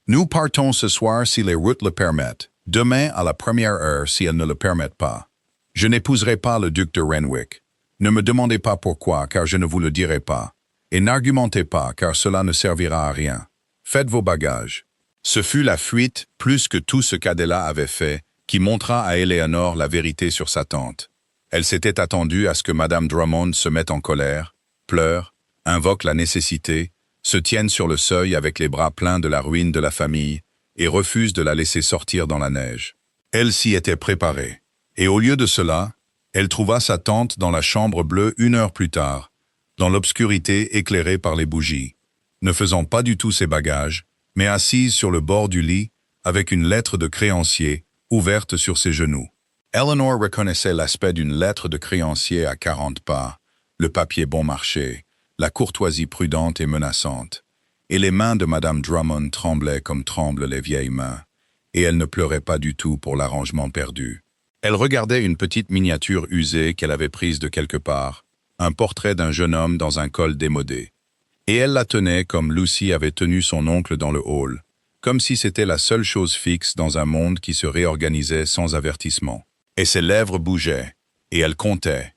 Nous partons ce soir si les routes le permettent, demain à la première heure si elles ne le permettent pas. Je n'épouserai pas le duc de Renwick. Ne me demandez pas pourquoi, car je ne vous le dirai pas. Et n'argumentez pas, car cela ne servira à rien. Faites vos bagages. Ce fut la fuite, plus que tout ce qu'Adela avait fait, qui montra à Eleanor la vérité sur sa tante. Elle s'était attendue à ce que Madame Drummond se mette en colère, pleure, invoque la nécessité, se tienne sur le seuil avec les bras pleins de la ruine de la famille et refuse de la laisser sortir dans la neige. Elle s'y était préparée. Et au lieu de cela, elle trouva sa tante dans la chambre bleue 1 heure plus tard, dans l'obscurité éclairée par les bougies, ne faisant pas du tout ses bagages, mais assise sur le bord du lit avec une lettre de créancier ouverte sur ses genoux. Eleanor reconnaissait l'aspect d'une lettre de créancier à 40 pas, le papier bon marché, la courtoisie prudente et menaçante, et les mains de Madame Drummond tremblaient comme tremblent les vieilles mains, et elle ne pleurait pas du tout pour l'arrangement perdu. Elle regardait une petite miniature usée qu'elle avait prise de quelque part, un portrait d'un jeune homme dans un col démodé. Et elle la tenait comme Lucy avait tenu son oncle dans le hall, comme si c'était la seule chose fixe dans un monde qui se réorganisait sans avertissement. Et ses lèvres bougeaient, et elle comptait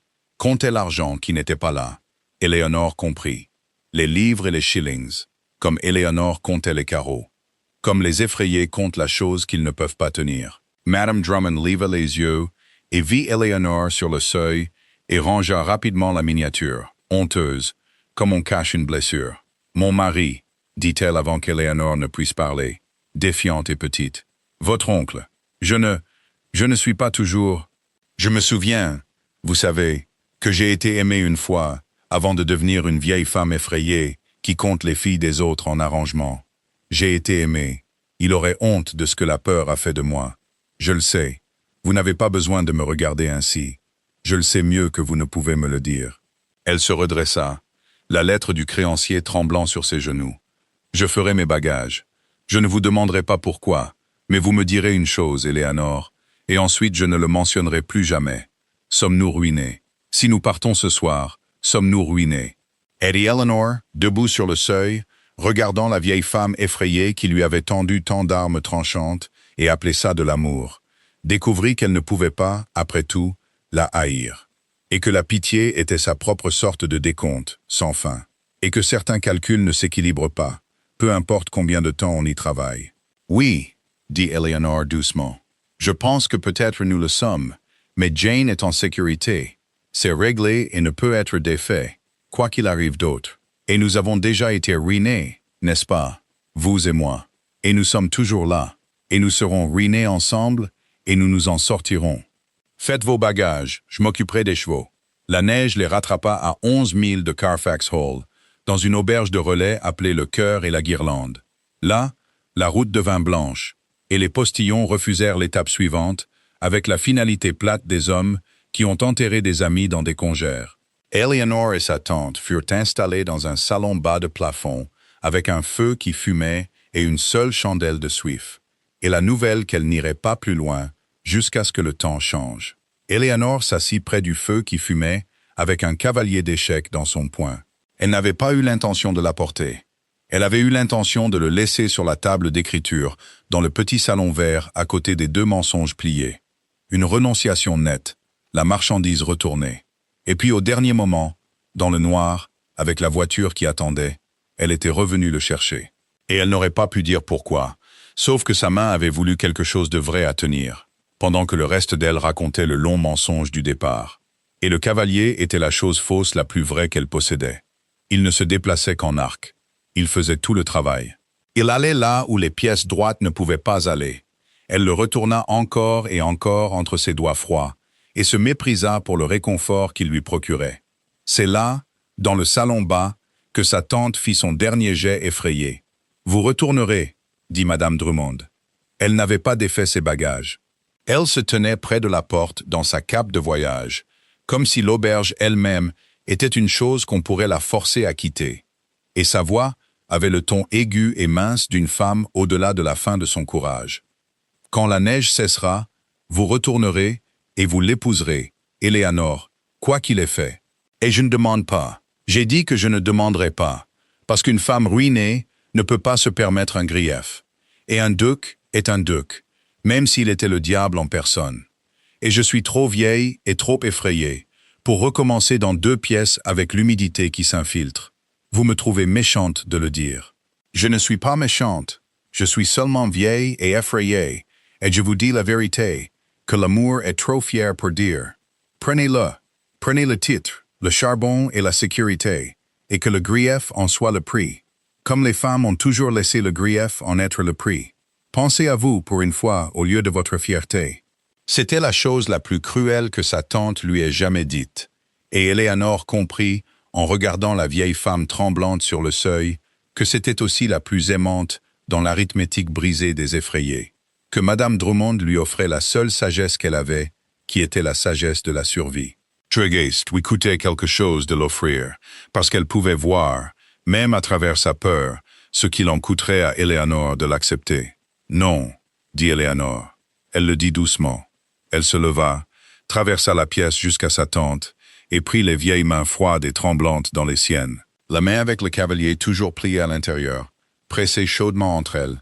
l'argent qui n'était pas là. Eleanor comprit. Les livres et les shillings, comme Eleanor comptait les carreaux, comme les effrayés comptent la chose qu'ils ne peuvent pas tenir. Madame Drummond leva les yeux et vit Eleanor sur le seuil et rangea rapidement la miniature, honteuse, comme on cache une blessure. « Mon mari », dit-elle avant qu'Eleanor ne puisse parler, défiante et petite. « Votre oncle. Je ne suis pas toujours... Je me souviens, vous savez, que j'ai été aimée une fois, avant de devenir une vieille femme effrayée qui compte les filles des autres en arrangement. J'ai été aimée. Il aurait honte de ce que la peur a fait de moi. Je le sais. Vous n'avez pas besoin de me regarder ainsi. Je le sais mieux que vous ne pouvez me le dire. » Elle se redressa, la lettre du créancier tremblant sur ses genoux. « Je ferai mes bagages. Je ne vous demanderai pas pourquoi, mais vous me direz une chose, Eleanor, et ensuite je ne le mentionnerai plus jamais. Sommes-nous ruinés? Si nous partons ce soir, sommes-nous ruinés? » Et Eleanor, debout sur le seuil, regardant la vieille femme effrayée qui lui avait tendu tant d'armes tranchantes et appelé ça de l'amour, découvrit qu'elle ne pouvait pas, après tout, la haïr, et que la pitié était sa propre sorte de décompte, sans fin, et que certains calculs ne s'équilibrent pas, peu importe combien de temps on y travaille. « Oui, » dit Eleanor doucement, « je pense que peut-être nous le sommes, mais Jane est en sécurité. C'est réglé et ne peut être défait, quoi qu'il arrive d'autre. Et nous avons déjà été ruinés, n'est-ce pas, vous et moi, et nous sommes toujours là, et nous serons ruinés ensemble, et nous nous en sortirons. Faites vos bagages, je m'occuperai des chevaux. » La neige les rattrapa à 11 milles de Carfax Hall, dans une auberge de relais appelée le Cœur et la Guirlande. Là, la route devint blanche, et les postillons refusèrent l'étape suivante, avec la finalité plate des hommes qui ont enterré des amis dans des congères. Eleanor et sa tante furent installées dans un salon bas de plafond, avec un feu qui fumait et une seule chandelle de suif, et la nouvelle qu'elle n'irait pas plus loin, jusqu'à ce que le temps change. Eleanor s'assit près du feu qui fumait, avec un cavalier d'échecs dans son poing. Elle n'avait pas eu l'intention de l'apporter. Elle avait eu l'intention de le laisser sur la table d'écriture, dans le petit salon vert à côté des 2 mensonges pliés. Une renonciation nette, la marchandise retournée. Et puis au dernier moment, dans le noir, avec la voiture qui attendait, elle était revenue le chercher. Et elle n'aurait pas pu dire pourquoi, sauf que sa main avait voulu quelque chose de vrai à tenir, pendant que le reste d'elle racontait le long mensonge du départ. Et le cavalier était la chose fausse la plus vraie qu'elle possédait. Il ne se déplaçait qu'en arc. Il faisait tout le travail. Il allait là où les pièces droites ne pouvaient pas aller. Elle le retourna encore et encore entre ses doigts froids, et se méprisa pour le réconfort qu'il lui procurait. C'est là, dans le salon bas, que sa tante fit son dernier jet effrayé. « Vous retournerez », dit Madame Drummond. Elle n'avait pas défait ses bagages. Elle se tenait près de la porte dans sa cape de voyage, comme si l'auberge elle-même était une chose qu'on pourrait la forcer à quitter. Et sa voix avait le ton aigu et mince d'une femme au-delà de la fin de son courage. « Quand la neige cessera, vous retournerez et vous l'épouserez, Eleanor, quoi qu'il ait fait. Et je ne demande pas. J'ai dit que je ne demanderai pas, parce qu'une femme ruinée ne peut pas se permettre un grief. Et un duc est un duc, même s'il était le diable en personne. Et je suis trop vieille et trop effrayée pour recommencer dans 2 pièces avec l'humidité qui s'infiltre. Vous me trouvez méchante de le dire. Je ne suis pas méchante, je suis seulement vieille et effrayée, et je vous dis la vérité, que l'amour est trop fier pour dire. Prenez-le, prenez le titre, le charbon et la sécurité, et que le grief en soit le prix. Comme les femmes ont toujours laissé le grief en être le prix. Pensez à vous pour une fois au lieu de votre fierté. C'était la chose la plus cruelle que sa tante lui ait jamais dite, et Éléanore comprit, en regardant la vieille femme tremblante sur le seuil, que c'était aussi la plus aimante dans l'arithmétique brisée des effrayés, que Madame Drummond lui offrait la seule sagesse qu'elle avait, qui était la sagesse de la survie. Tréguest lui coûtait quelque chose de l'offrir, parce qu'elle pouvait voir, même à travers sa peur, ce qu'il en coûterait à Éléanore de l'accepter. Non, dit Éléanore. Elle le dit doucement. Elle se leva, traversa la pièce jusqu'à sa tante, et prit les vieilles mains froides et tremblantes dans les siennes. La main avec le cavalier toujours pliée à l'intérieur, pressée chaudement entre elles.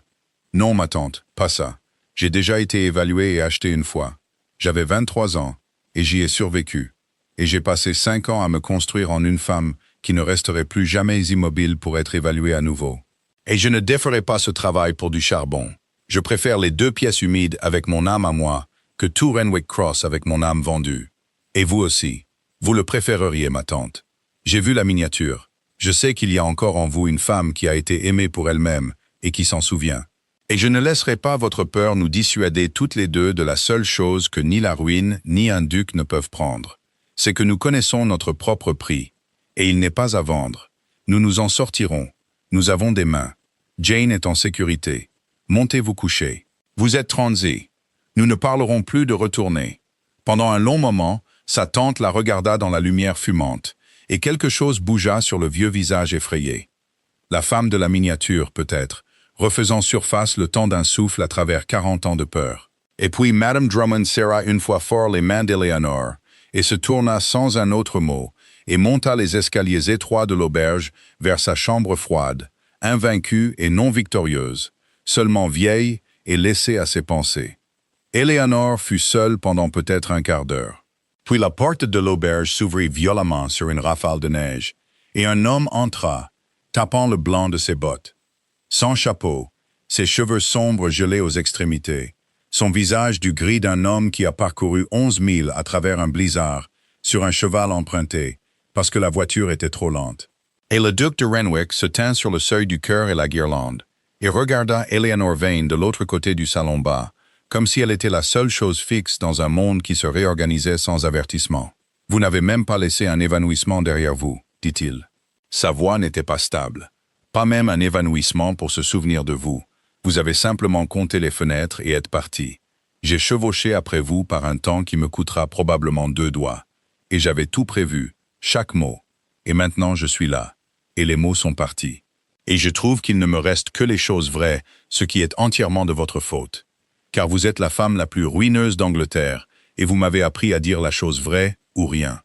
Non, ma tante, pas ça. J'ai déjà été évalué et acheté une fois. J'avais 23 ans, et j'y ai survécu. Et j'ai passé 5 ans à me construire en une femme qui ne resterait plus jamais immobile pour être évaluée à nouveau. Et je ne déferai pas ce travail pour du charbon. Je préfère les 2 pièces humides avec mon âme à moi que tout Renwick Cross avec mon âme vendue. Et vous aussi. Vous le préféreriez, ma tante. J'ai vu la miniature. Je sais qu'il y a encore en vous une femme qui a été aimée pour elle-même et qui s'en souvient. Et je ne laisserai pas votre peur nous dissuader toutes les deux de la seule chose que ni la ruine ni un duc ne peuvent prendre. C'est que nous connaissons notre propre prix. Et il n'est pas à vendre. Nous nous en sortirons. Nous avons des mains. Jane est en sécurité. Montez vous coucher. Vous êtes transi. Nous ne parlerons plus de retourner. Pendant un long moment, sa tante la regarda dans la lumière fumante, et quelque chose bougea sur le vieux visage effrayé. La femme de la miniature, peut-être, refaisant surface le temps d'un souffle à travers 40 ans de peur. Et puis Madame Drummond serra une fois fort les mains d'Éléanore, et se tourna sans un autre mot, et monta les escaliers étroits de l'auberge vers sa chambre froide, invaincue et non victorieuse, seulement vieille et laissée à ses pensées. Éléanore fut seule pendant peut-être un quart d'heure. Puis la porte de l'auberge s'ouvrit violemment sur une rafale de neige, et un homme entra, tapant le blanc de ses bottes. Sans chapeau, ses cheveux sombres gelés aux extrémités, son visage du gris d'un homme qui a parcouru 11 milles à travers un blizzard, sur un cheval emprunté, parce que la voiture était trop lente. Et le duc de Renwick se tint sur le seuil du chœur et la guirlande, et regarda Éléanore Vane de l'autre côté du salon bas, comme si elle était la seule chose fixe dans un monde qui se réorganisait sans avertissement. « Vous n'avez même pas laissé un évanouissement derrière vous, dit-il. Sa voix n'était pas stable. Pas même un évanouissement pour se souvenir de vous. Vous avez simplement compté les fenêtres et êtes parti. J'ai chevauché après vous par un temps qui me coûtera probablement 2 doigts. Et j'avais tout prévu, chaque mot. Et maintenant je suis là. Et les mots sont partis. Et je trouve qu'il ne me reste que les choses vraies, ce qui est entièrement de votre faute. Car vous êtes la femme la plus ruineuse d'Angleterre, et vous m'avez appris à dire la chose vraie ou rien. »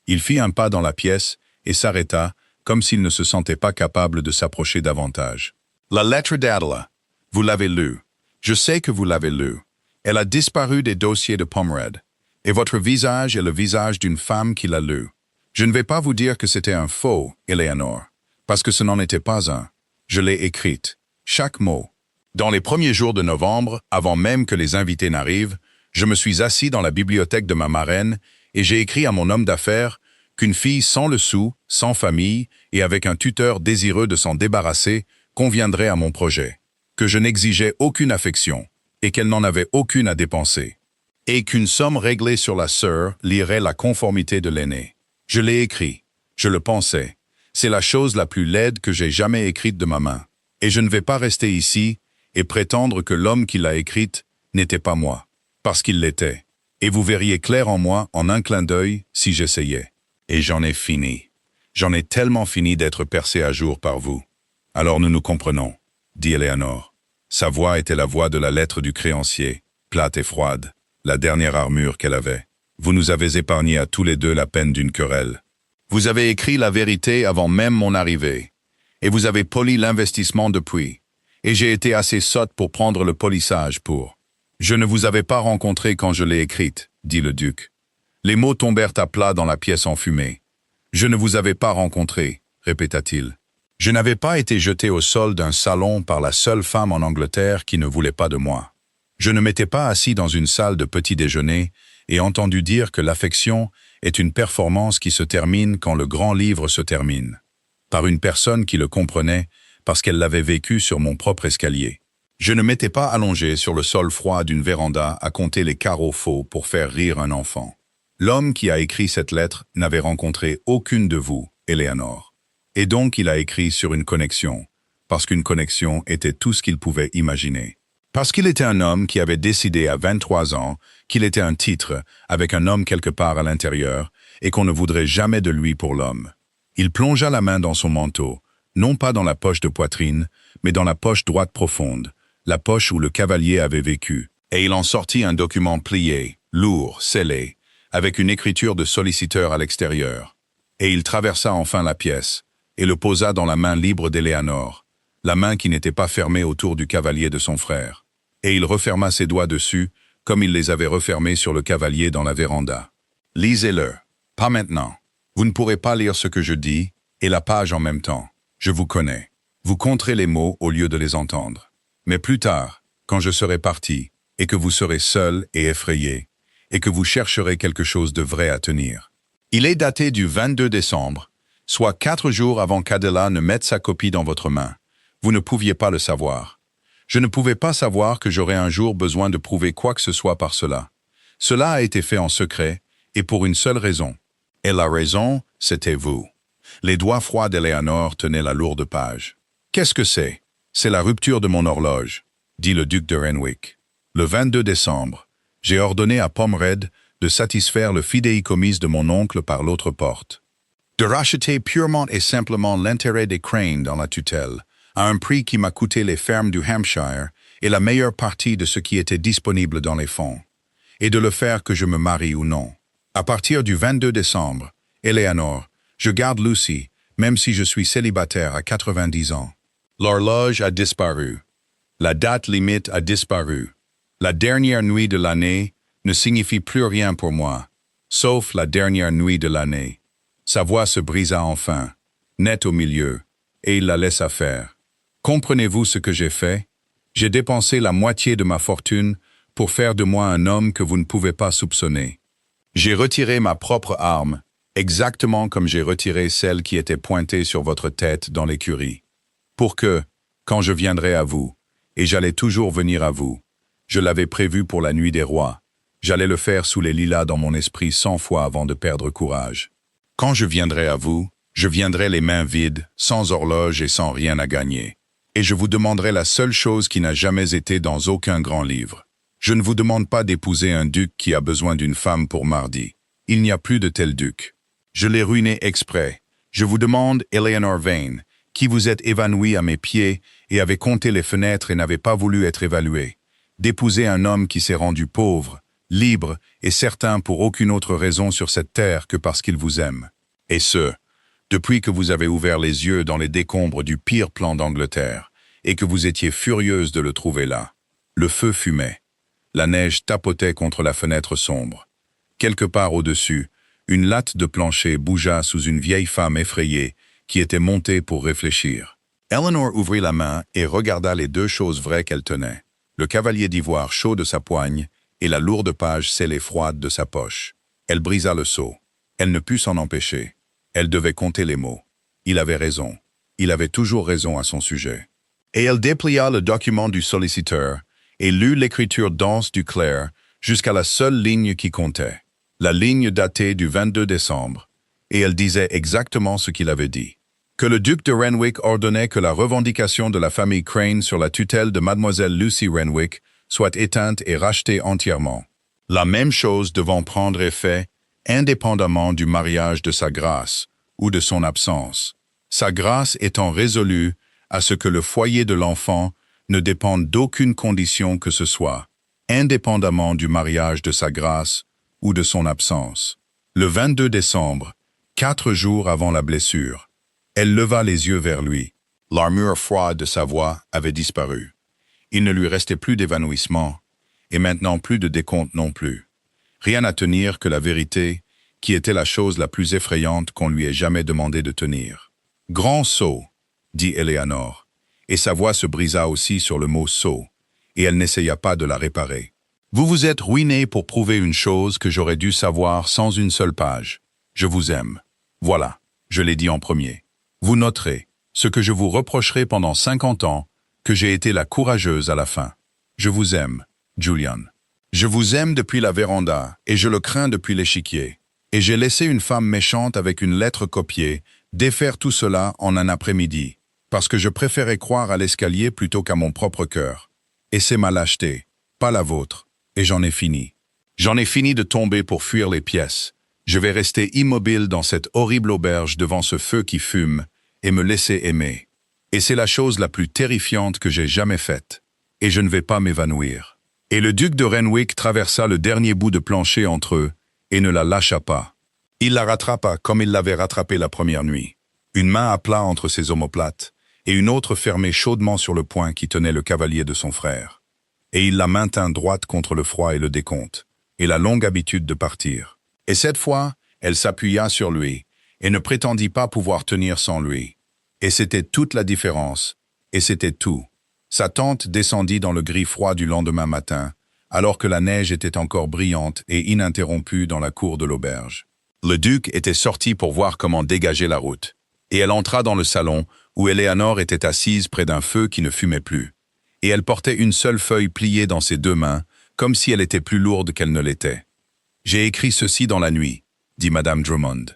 Il fit un pas dans la pièce et s'arrêta, comme s'il ne se sentait pas capable de s'approcher davantage. « La lettre d'Adela, vous l'avez lue. Je sais que vous l'avez lue. Elle a disparu des dossiers de Pomerad, et votre visage est le visage d'une femme qui l'a lue. Je ne vais pas vous dire que c'était un faux, Éléanore, parce que ce n'en était pas un. Je l'ai écrite, chaque mot. Dans les premiers jours de novembre, avant même que les invités n'arrivent, je me suis assis dans la bibliothèque de ma marraine et j'ai écrit à mon homme d'affaires qu'une fille sans le sou, sans famille et avec un tuteur désireux de s'en débarrasser conviendrait à mon projet, que je n'exigeais aucune affection et qu'elle n'en avait aucune à dépenser, et qu'une somme réglée sur la sœur lierait la conformité de l'aîné. Je l'ai écrit, je le pensais. C'est la chose la plus laide que j'ai jamais écrite de ma main. Et je ne vais pas rester ici et prétendre que l'homme qui l'a écrite n'était pas moi, parce qu'il l'était. Et vous verriez clair en moi en un clin d'œil si j'essayais. Et j'en ai fini. J'en ai tellement fini d'être percé à jour par vous. Alors nous nous comprenons, dit Éléanore. Sa voix était la voix de la lettre du créancier, plate et froide, la dernière armure qu'elle avait. Vous nous avez épargné à tous les deux la peine d'une querelle. Vous avez écrit la vérité avant même mon arrivée, et vous avez poli l'investissement depuis. et j'ai été assez sotte pour prendre le polissage pour. Je ne vous avais pas rencontré quand je l'ai écrite, dit le duc. Les mots tombèrent à plat dans la pièce enfumée. Je ne vous avais pas rencontré, répéta-t-il. Je n'avais pas été jeté au sol d'un salon par la seule femme en Angleterre qui ne voulait pas de moi. Je ne m'étais pas assis dans une salle de petit déjeuner et entendu dire que l'affection est une performance qui se termine quand le grand livre se termine. Par une personne qui le comprenait parce qu'elle l'avait vécu sur mon propre escalier. Je ne m'étais pas allongé sur le sol froid d'une véranda à compter les carreaux faux pour faire rire un enfant. L'homme qui a écrit cette lettre n'avait rencontré aucune de vous, Éléanore. Et donc il a écrit sur une connexion, parce qu'une connexion était tout ce qu'il pouvait imaginer. Parce qu'il était un homme qui avait décidé à 23 ans qu'il était un titre avec un homme quelque part à l'intérieur et qu'on ne voudrait jamais de lui pour l'homme. Il plongea la main dans son manteau, non pas dans la poche de poitrine, mais dans la poche droite profonde, la poche où le cavalier avait vécu, et il en sortit un document plié, lourd, scellé, avec une écriture de solliciteur à l'extérieur. Et il traversa enfin la pièce, et le posa dans la main libre d'Éléanore, la main qui n'était pas fermée autour du cavalier de son frère. Et il referma ses doigts dessus, comme il les avait refermés sur le cavalier dans la véranda. Lisez-le. Pas maintenant. Vous ne pourrez pas lire ce que je dis, et la page en même temps. Je vous connais. Vous compterez les mots au lieu de les entendre. Mais plus tard, quand je serai parti, et que vous serez seul et effrayé, et que vous chercherez quelque chose de vrai à tenir. Il est daté du 22 décembre, soit 4 jours avant qu'Adela ne mette sa copie dans votre main. Vous ne pouviez pas le savoir. Je ne pouvais pas savoir que j'aurais un jour besoin de prouver quoi que ce soit par cela. Cela a été fait en secret, et pour une seule raison. Et la raison, c'était vous. Les doigts froids d'Éléanore tenaient la lourde page. Qu'est-ce que c'est? C'est la rupture de mon horloge, dit le duc de Renwick. Le 22 décembre, j'ai ordonné à Pommered de satisfaire le fidéicommis de mon oncle par l'autre porte. De racheter purement et simplement l'intérêt des Crane dans la tutelle, à un prix qui m'a coûté les fermes du Hampshire et la meilleure partie de ce qui était disponible dans les fonds, et de le faire que je me marie ou non. À partir du 22 décembre, Éléanore, je garde Lucy, même si je suis célibataire à 90 ans. L'horloge a disparu. La date limite a disparu. La dernière nuit de l'année ne signifie plus rien pour moi, sauf la dernière nuit de l'année. Sa voix se brisa enfin, nette au milieu, et il la laissa faire. Comprenez-vous ce que j'ai fait? J'ai dépensé la moitié de ma fortune pour faire de moi un homme que vous ne pouvez pas soupçonner. J'ai retiré ma propre arme, exactement comme j'ai retiré celle qui était pointée sur votre tête dans l'écurie. Pour que, quand je viendrai à vous, et j'allais toujours venir à vous, je l'avais prévu pour la nuit des rois, j'allais le faire sous les lilas dans mon esprit 100 fois avant de perdre courage. Quand je viendrai à vous, je viendrai les mains vides, sans horloge et sans rien à gagner. Et je vous demanderai la seule chose qui n'a jamais été dans aucun grand livre. Je ne vous demande pas d'épouser un duc qui a besoin d'une femme pour mardi. Il n'y a plus de tel duc. Je l'ai ruiné exprès. Je vous demande, Éléanore Vane, qui vous êtes évanouie à mes pieds et avez compté les fenêtres et n'avez pas voulu être évaluée, d'épouser un homme qui s'est rendu pauvre, libre et certain pour aucune autre raison sur cette terre que parce qu'il vous aime. Et ce, depuis que vous avez ouvert les yeux dans les décombres du pire plan d'Angleterre, et que vous étiez furieuse de le trouver là. Le feu fumait. La neige tapotait contre la fenêtre sombre. Quelque part au-dessus, une latte de plancher bougea sous une vieille femme effrayée qui était montée pour réfléchir. Eleanor ouvrit la main et regarda les deux choses vraies qu'elle tenait, le cavalier d'ivoire chaud de sa poigne et la lourde page scellée froide de sa poche. Elle brisa le seau. Elle ne put s'en empêcher. Elle devait compter les mots. Il avait raison. Il avait toujours raison à son sujet. Et elle déplia le document du solliciteur et lut l'écriture dense du clerc jusqu'à la seule ligne qui comptait, la ligne datée du 22 décembre, et elle disait exactement ce qu'il avait dit. Que le duc de Renwick ordonnait que la revendication de la famille Crane sur la tutelle de mademoiselle Lucy Renwick soit éteinte et rachetée entièrement. La même chose devant prendre effet indépendamment du mariage de sa grâce ou de son absence, sa grâce étant résolue à ce que le foyer de l'enfant ne dépende d'aucune condition que ce soit, indépendamment du mariage de sa grâce ou de son absence. Le 22 décembre, 4 jours avant la blessure, elle leva les yeux vers lui. L'armure froide de sa voix avait disparu. Il ne lui restait plus d'évanouissement, et maintenant plus de décompte non plus. Rien à tenir que la vérité, qui était la chose la plus effrayante qu'on lui ait jamais demandé de tenir. « Grand sot », dit Éléanore, et sa voix se brisa aussi sur le mot « sot », et elle n'essaya pas de la réparer. « Vous vous êtes ruiné pour prouver une chose que j'aurais dû savoir sans une seule page. Je vous aime. Voilà, je l'ai dit en premier. Vous noterez, ce que je vous reprocherai pendant 50 ans, que j'ai été la courageuse à la fin. Je vous aime, Julian. Je vous aime depuis la véranda, et je le crains depuis l'échiquier. Et j'ai laissé une femme méchante avec une lettre copiée défaire tout cela en un après-midi, parce que je préférais croire à l'escalier plutôt qu'à mon propre cœur. Et c'est ma lâcheté, pas la vôtre, et j'en ai fini. J'en ai fini de tomber pour fuir les pièces. Je vais rester immobile dans cette horrible auberge devant ce feu qui fume, et me laisser aimer. Et c'est la chose la plus terrifiante que j'ai jamais faite. Et je ne vais pas m'évanouir. Et le duc de Renwick traversa le dernier bout de plancher entre eux, et ne la lâcha pas. Il la rattrapa comme il l'avait rattrapée la première nuit, une main à plat entre ses omoplates, et une autre fermée chaudement sur le poing qui tenait le cavalier de son frère. Et il la maintint droite contre le froid et le décompte, et la longue habitude de partir. Et cette fois, elle s'appuya sur lui, et ne prétendit pas pouvoir tenir sans lui. Et c'était toute la différence, et c'était tout. Sa tante descendit dans le gris froid du lendemain matin, alors que la neige était encore brillante et ininterrompue dans la cour de l'auberge. Le duc était sorti pour voir comment dégager la route, et elle entra dans le salon où Éléanore était assise près d'un feu qui ne fumait plus, et elle portait une seule feuille pliée dans ses deux mains, comme si elle était plus lourde qu'elle ne l'était. « J'ai écrit ceci dans la nuit », dit Madame Drummond.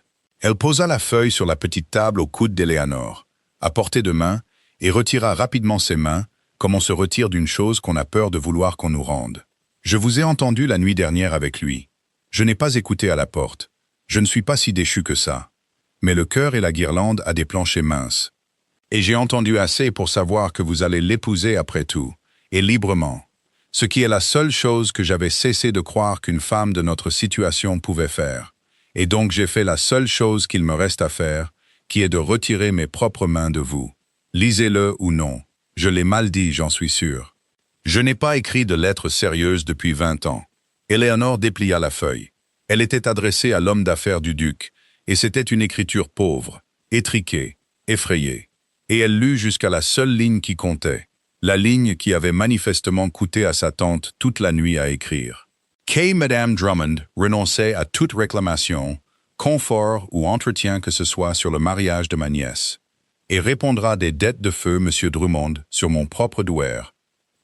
Elle posa la feuille sur la petite table au coude d'Éléanore, à portée de main, et retira rapidement ses mains, comme on se retire d'une chose qu'on a peur de vouloir qu'on nous rende. « Je vous ai entendu la nuit dernière avec lui. Je n'ai pas écouté à la porte. Je ne suis pas si déchu que ça. Mais le cœur et la guirlande a des planchers minces. Et j'ai entendu assez pour savoir que vous allez l'épouser après tout, et librement. Ce qui est la seule chose que j'avais cessé de croire qu'une femme de notre situation pouvait faire. Et donc j'ai fait la seule chose qu'il me reste à faire, qui est de retirer mes propres mains de vous. Lisez-le ou non. Je l'ai mal dit, j'en suis sûr. Je n'ai pas écrit de lettres sérieuses depuis 20 ans. Éléanore déplia la feuille. Elle était adressée à l'homme d'affaires du duc, et c'était une écriture pauvre, étriquée, effrayée. Et elle lut jusqu'à la seule ligne qui comptait, la ligne qui avait manifestement coûté à sa tante toute la nuit à écrire. Qu'est Madame Drummond renonçait à toute réclamation, confort ou entretien que ce soit sur le mariage de ma nièce, et répondra des dettes de feu, Monsieur Drummond, sur mon propre douaire,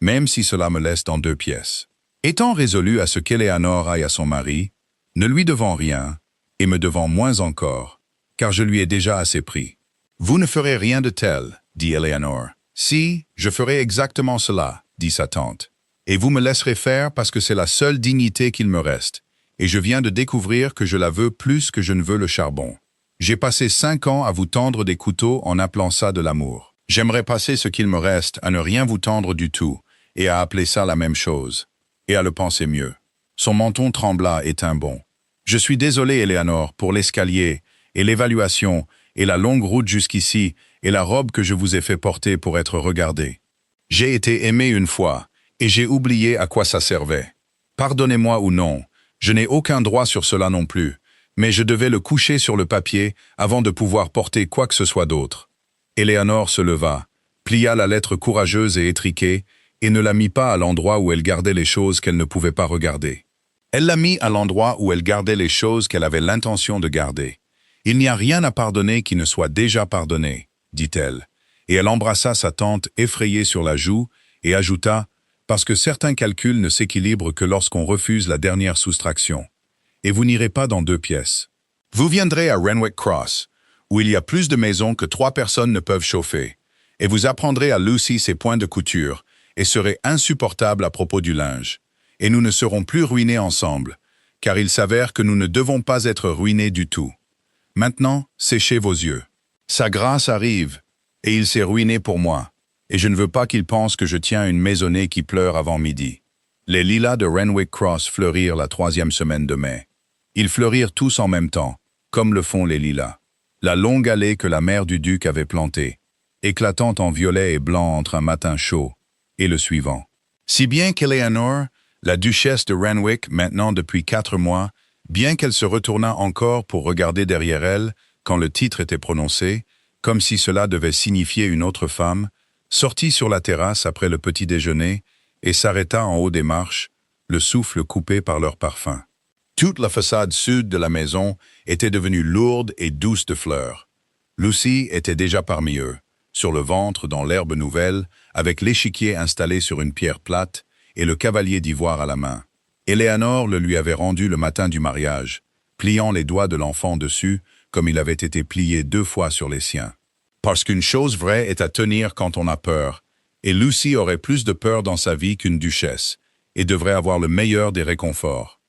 même si cela me laisse dans 2 pièces. Étant résolu à ce qu'Éléanore aille à son mari, ne lui devant rien, et me devant moins encore, car je lui ai déjà assez pris. « Vous ne ferez rien de tel, dit Éléanore. « Si, je ferai exactement cela, dit sa tante. Et vous me laisserez faire parce que c'est la seule dignité qu'il me reste, et je viens de découvrir que je la veux plus que je ne veux le charbon. J'ai passé 5 ans à vous tendre des couteaux en appelant ça de l'amour. J'aimerais passer ce qu'il me reste à ne rien vous tendre du tout, et à appeler ça la même chose, et à le penser mieux. » Son menton trembla et tint bon. « Je suis désolé, Éléanore, pour l'escalier, et l'évaluation, et la longue route jusqu'ici, et la robe que je vous ai fait porter pour être regardée. J'ai été aimé une fois, et j'ai oublié à quoi ça servait. Pardonnez-moi ou non, je n'ai aucun droit sur cela non plus, mais je devais le coucher sur le papier avant de pouvoir porter quoi que ce soit d'autre. » Éléanore se leva, plia la lettre courageuse et étriquée, et ne la mit pas à l'endroit où elle gardait les choses qu'elle ne pouvait pas regarder. Elle l'a mis à l'endroit où elle gardait les choses qu'elle avait l'intention de garder. « Il n'y a rien à pardonner qui ne soit déjà pardonné, » dit-elle, et elle embrassa sa tante effrayée sur la joue et ajouta « Parce que certains calculs ne s'équilibrent que lorsqu'on refuse la dernière soustraction. Et vous n'irez pas dans 2 pièces. Vous viendrez à Renwick Cross, où il y a plus de maisons que 3 personnes ne peuvent chauffer, et vous apprendrez à Lucy ses points de couture, et serez insupportable à propos du linge. Et nous ne serons plus ruinés ensemble, car il s'avère que nous ne devons pas être ruinés du tout. Maintenant, séchez vos yeux. Sa grâce arrive, et il s'est ruiné pour moi, et je ne veux pas qu'il pense que je tiens une maisonnée qui pleure avant midi. » Les lilas de Renwick Cross fleurirent la 3e semaine de mai. Ils fleurirent tous en même temps, comme le font les lilas. La longue allée que la mère du duc avait plantée, éclatant en violet et blanc entre un matin chaud et le suivant. Si bien qu'Eleanor, la duchesse de Renwick, maintenant depuis 4 mois, bien qu'elle se retourna encore pour regarder derrière elle quand le titre était prononcé, comme si cela devait signifier une autre femme, sortit sur la terrasse après le petit déjeuner et s'arrêta en haut des marches, le souffle coupé par leur parfum. Toute la façade sud de la maison était devenue lourde et douce de fleurs. Lucy était déjà parmi eux, sur le ventre dans l'herbe nouvelle, avec l'échiquier installé sur une pierre plate et le cavalier d'ivoire à la main. Eleanor le lui avait rendu le matin du mariage, pliant les doigts de l'enfant dessus comme il avait été plié 2 fois sur les siens. Parce qu'une chose vraie est à tenir quand on a peur, et Lucy aurait plus de peur dans sa vie qu'une duchesse, et devrait avoir le meilleur des réconforts.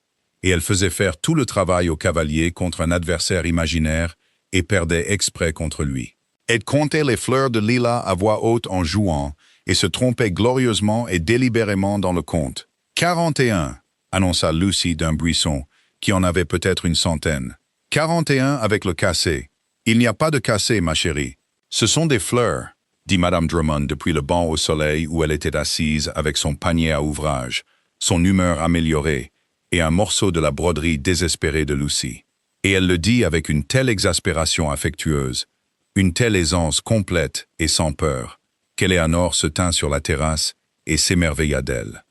Et elle faisait faire tout le travail au cavalier contre un adversaire imaginaire et perdait exprès contre lui. Elle comptait les fleurs de lilas à voix haute en jouant, et se trompait glorieusement et délibérément dans le compte. 41, annonça Lucy d'un buisson, qui en avait peut-être une centaine. 41 avec le cassé. Il n'y a pas de cassé, ma chérie. Ce sont des fleurs, dit Madame Drummond depuis le banc au soleil où elle était assise avec son panier à ouvrage, son humeur améliorée, et un morceau de la broderie désespérée de Lucy. Et elle le dit avec une telle exaspération affectueuse, une telle aisance complète et sans peur, qu'Eleanor se tint sur la terrasse et s'émerveilla d'elle.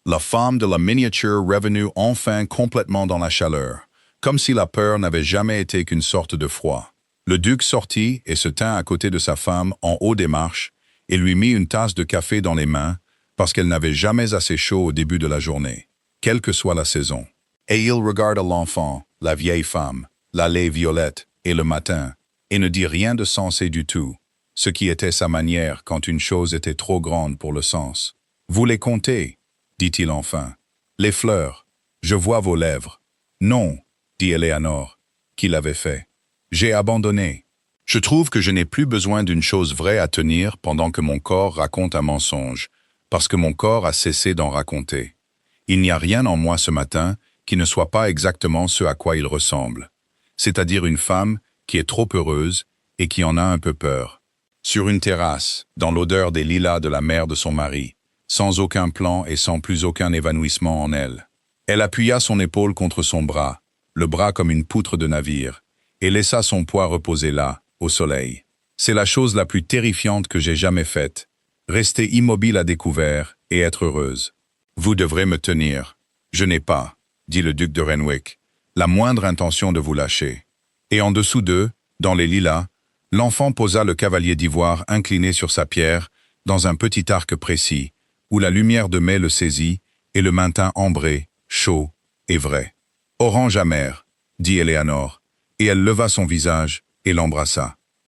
La femme de la miniature revenue enfin complètement dans la chaleur, comme si la peur n'avait jamais été qu'une sorte de froid. Le duc sortit et se tint à côté de sa femme en haut des marches et lui mit une tasse de café dans les mains parce qu'elle n'avait jamais assez chaud au début de la journée, quelle que soit la saison. Et il regarda l'enfant, la vieille femme, la laie violette et le matin, et ne dit rien de sensé du tout, ce qui était sa manière quand une chose était trop grande pour le sens. « Vous les comptez » dit-il enfin. « Les fleurs, je vois vos lèvres. »« Non, » dit Eleanor, qui l'avait fait. « J'ai abandonné. Je trouve que je n'ai plus besoin d'une chose vraie à tenir pendant que mon corps raconte un mensonge, parce que mon corps a cessé d'en raconter. Il n'y a rien en moi ce matin qui ne soit pas exactement ce à quoi il ressemble, c'est-à-dire une femme qui est trop heureuse et qui en a un peu peur. Sur une terrasse, dans l'odeur des lilas de la mère de son mari, sans aucun plan et sans plus aucun évanouissement en elle. Elle appuya son épaule contre son bras, le bras comme une poutre de navire, et laissa son poids reposer là, au soleil. C'est la chose la plus terrifiante que j'ai jamais faite, rester immobile à découvert et être heureuse. Vous devrez me tenir. Je n'ai pas, dit le duc de Renwick, la moindre intention de vous lâcher. Et en dessous d'eux, dans les lilas, l'enfant posa le cavalier d'ivoire incliné sur sa pierre, dans un petit arc précis, où la lumière de mai le saisit et le maintint ambré, chaud et vrai. « Orange amer » dit Eleanor, et elle leva son visage et l'embrassa.